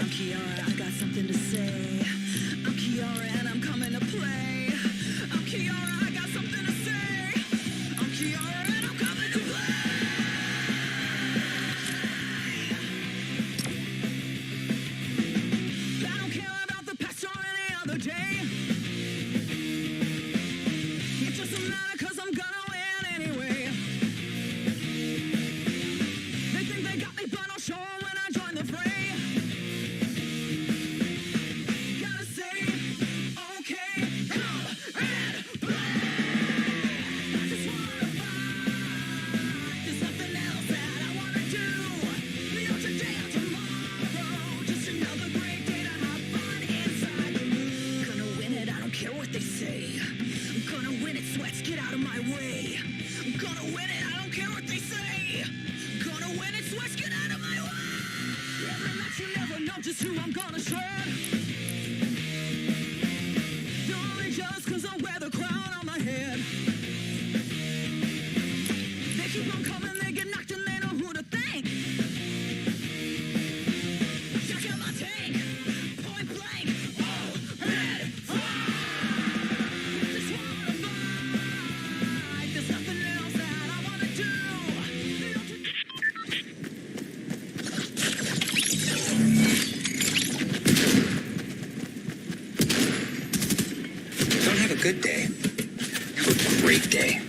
I'm Kiara, I got something to say. I'm Kiara and I'm coming to play. I'm Kiara, I got something to say. I'm Kiara and I'm coming to play. I don't care about the past or any other day. It doesn't matter cause I'm gonna win anyway. They think they got me but I'll show 'em when I join the fray. Gotta say, okay, come and play. I just wanna fight. There's nothing else that I wanna do. Not today or tomorrow, just another great day to have fun inside the loop. Gonna win it, I don't care what they say. I'm gonna win it, sweats, get out of my way. I'm gonna win it, I don't care what they say. Gonna win it, sweats, get out of my way. Every match you never know just who I'm gonna shred. Only just cause I wear the crown on my head. They keep on coming, they get knocked and they know who to thank. Check out my tank, point blank, all red fire. Just wanna fight, there's nothing else that I wanna do. Don't have a good day. Have a great day.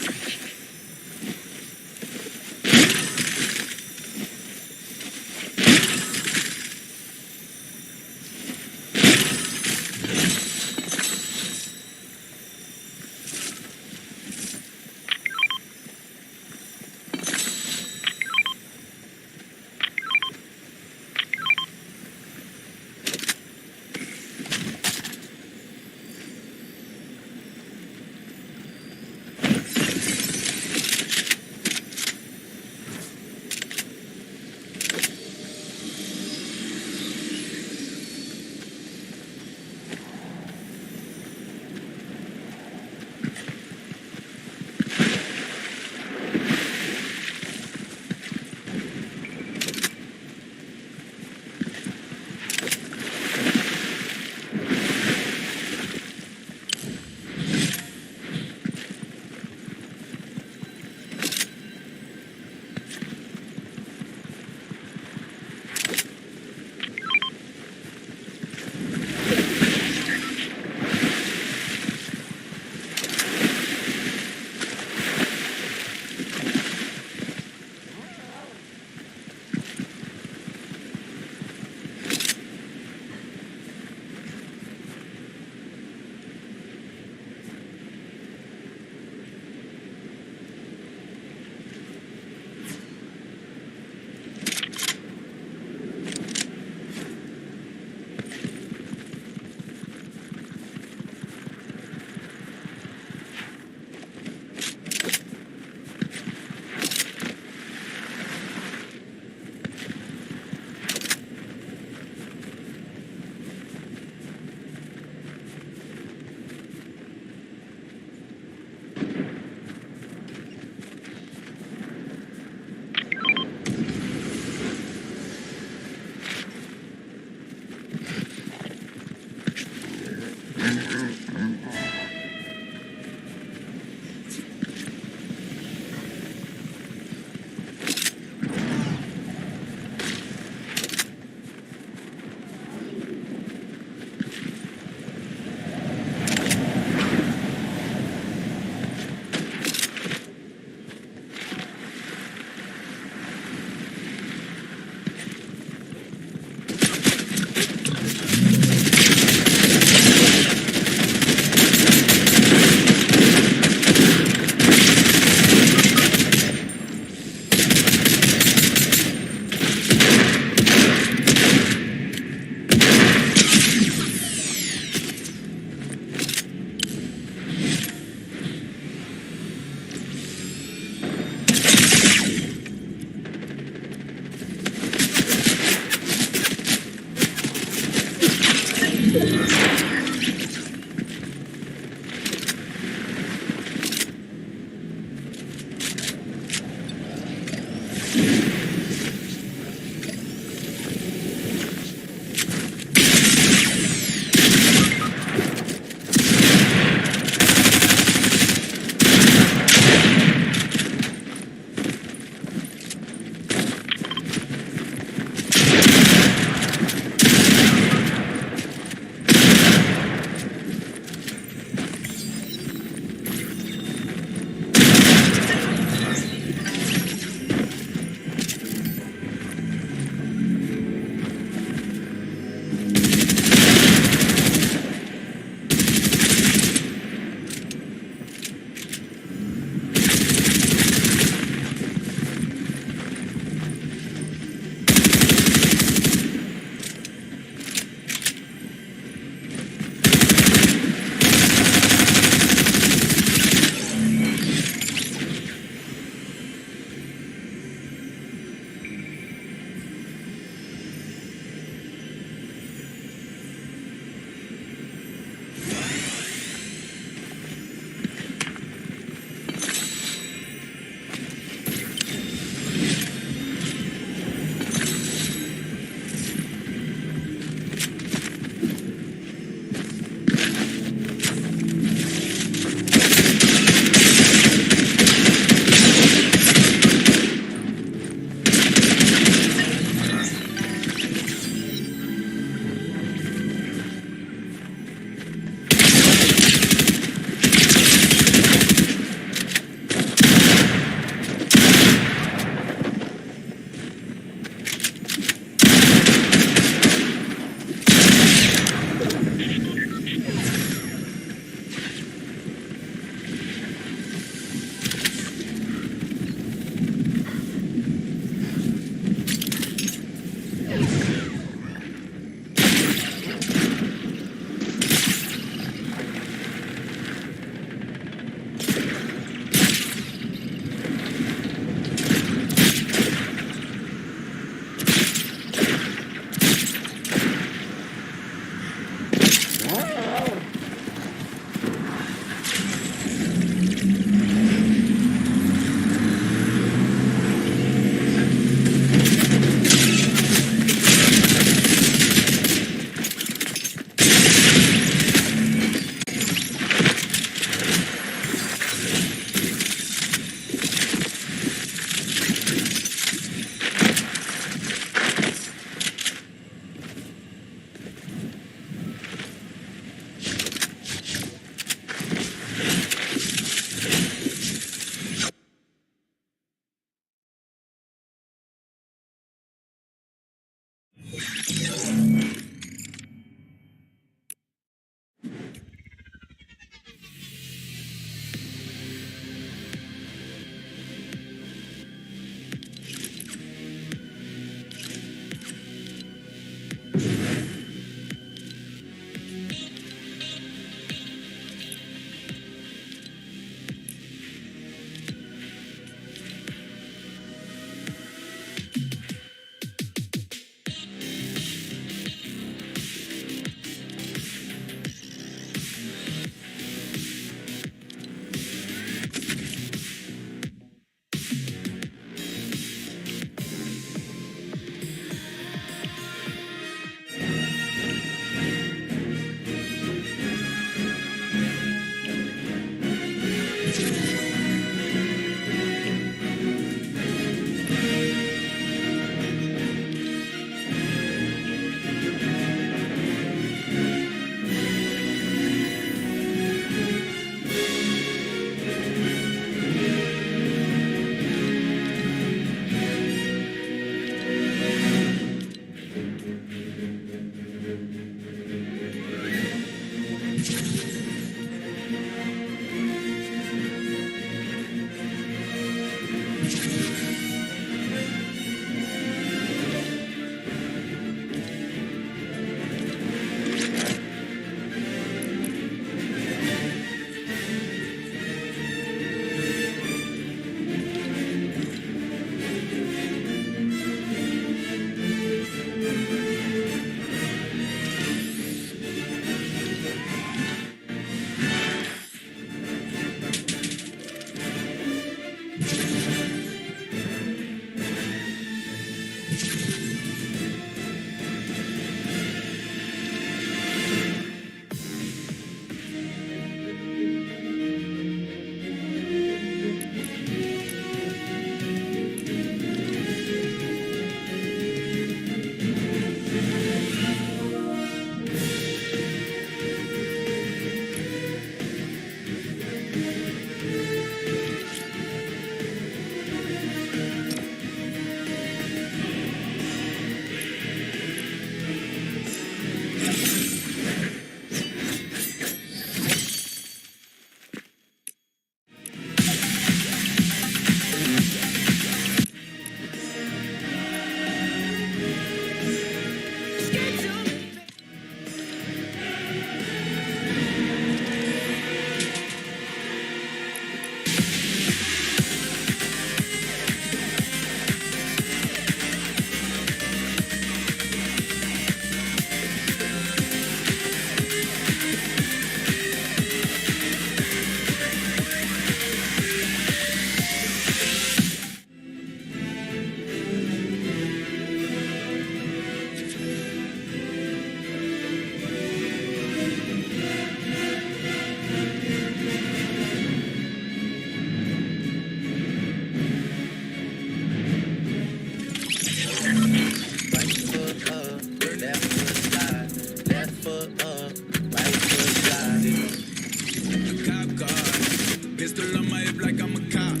like I'm a cop.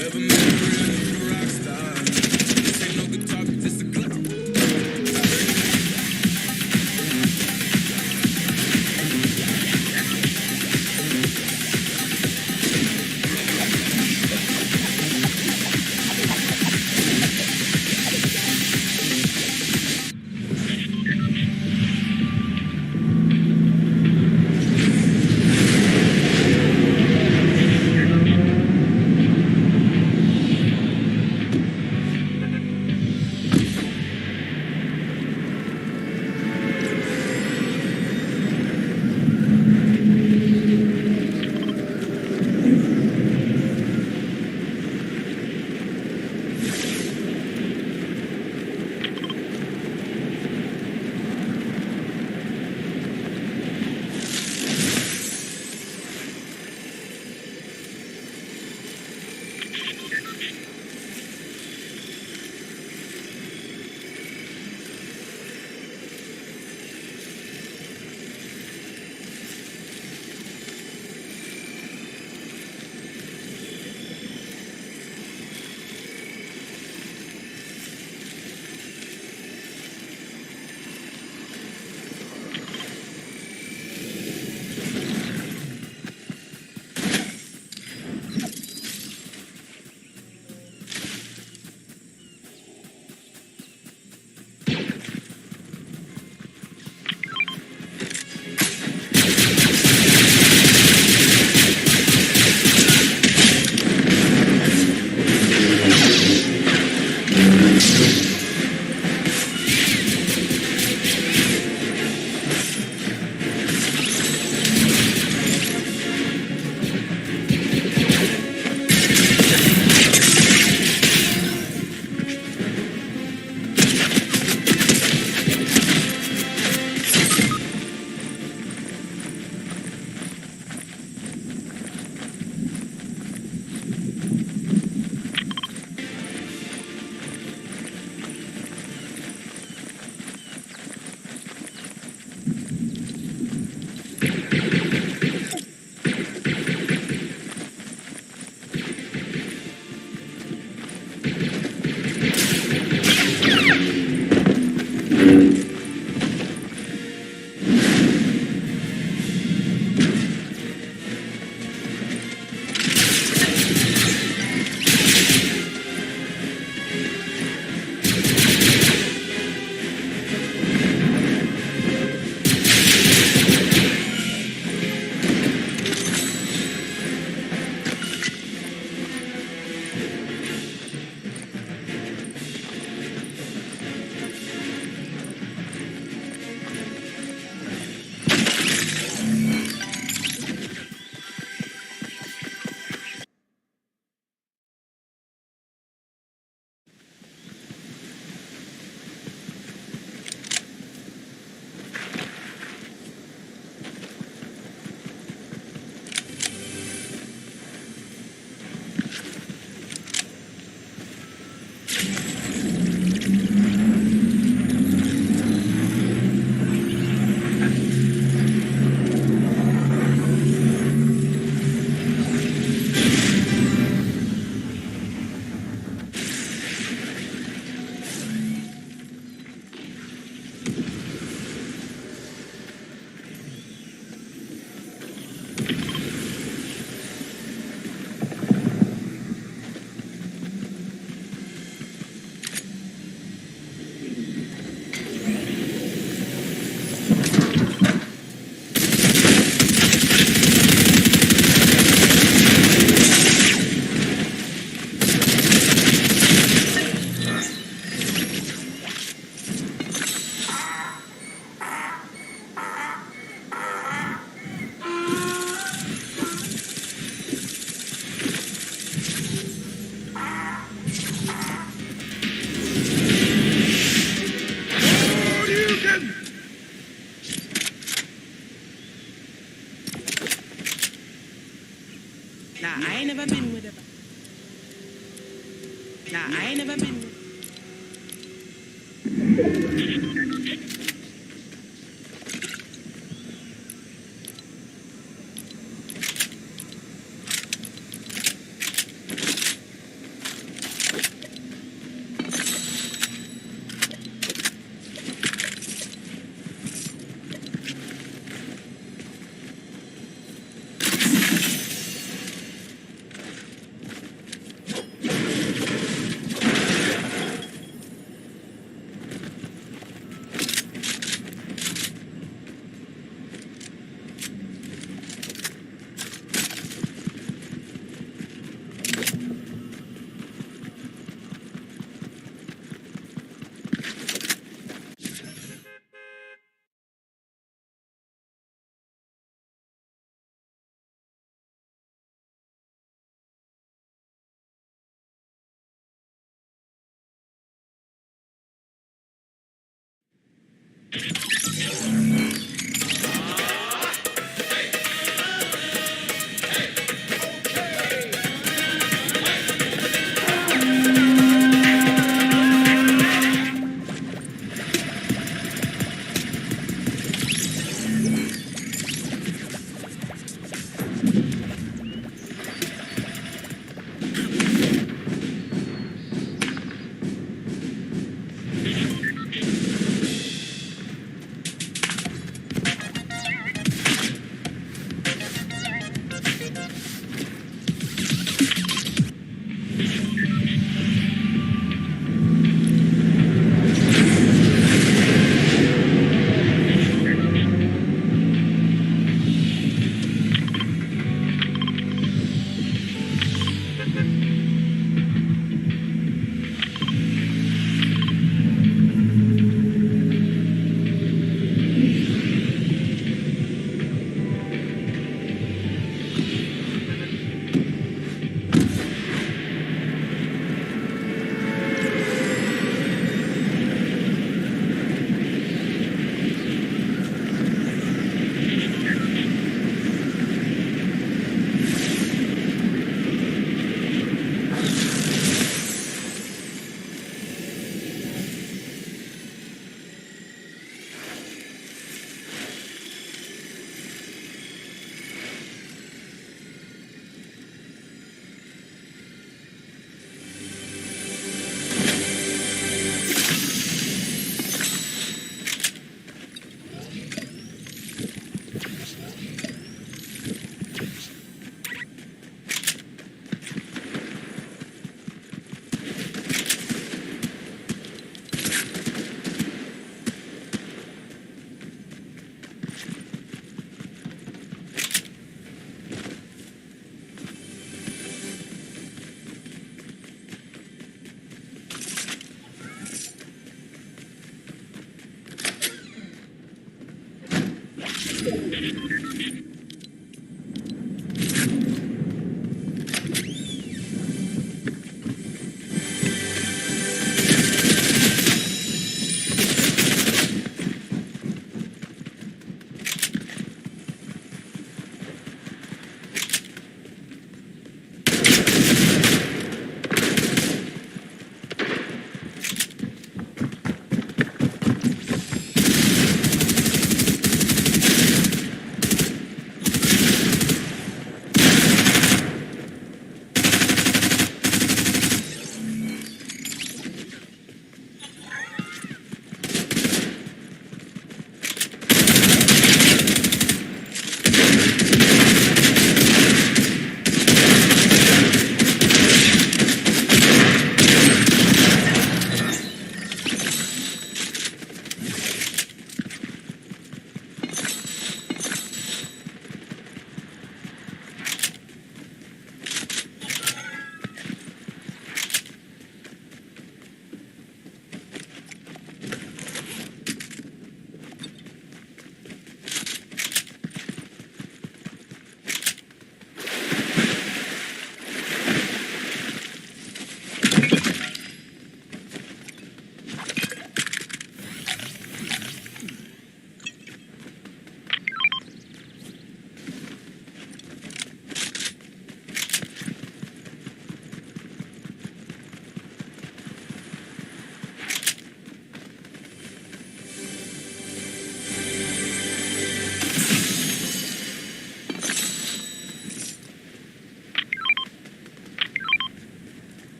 Ever met a real rock star? This ain't no guitar, this a clock.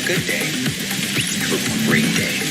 good day. Have a great day.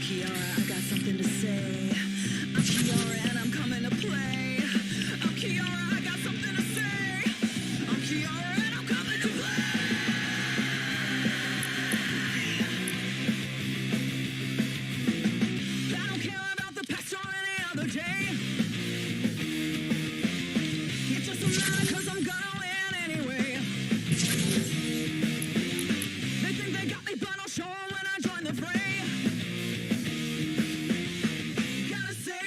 Kiara, I got something to say. I'm Kiara and I'm coming to play. I'm Kiara, I got something to say. I'm Kiara and I'm coming to play. I don't care about the past or any other day. It just don't matter 'cause I'm gonna win anyway. They think they got me, but I'll show 'em when I join the fray. Gotta say,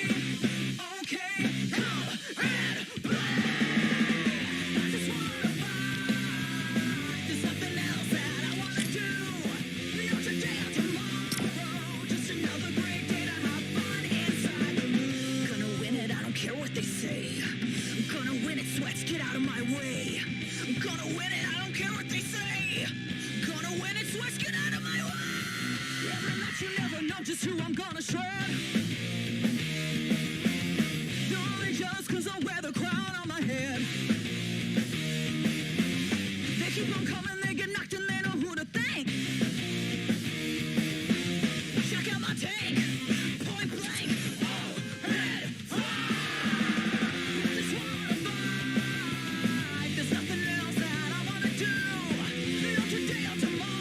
okay, now and play. I just wanna fight. There's nothing else that I wanna do. Not today or tomorrow. Just another great day to have fun inside the mood. Gonna win it, I don't care what they say. Gonna win it, sweats, get out of my way. Gonna win it, I don't care what they say. Gonna win it, sweats, get out of my way. Every match you never know just who I'm gonna shred. They're only jealous 'cause I wear the crown on my head. They keep on coming, they get knocked and they know who to thank. Check out my tank, point blank, all red fire. I just wanna fight. There's nothing else that I wanna do. Not today or tomorrow.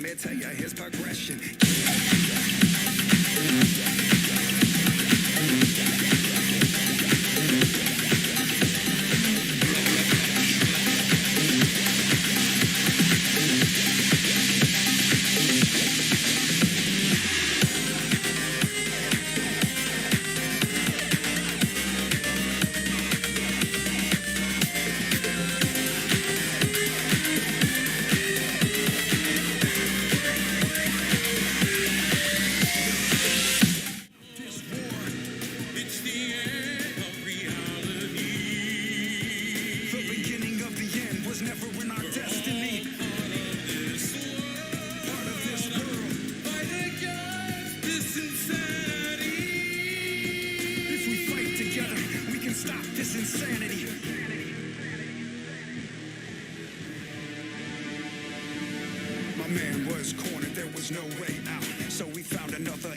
me tell you his progression. My man was cornered, there was no way out, so we found another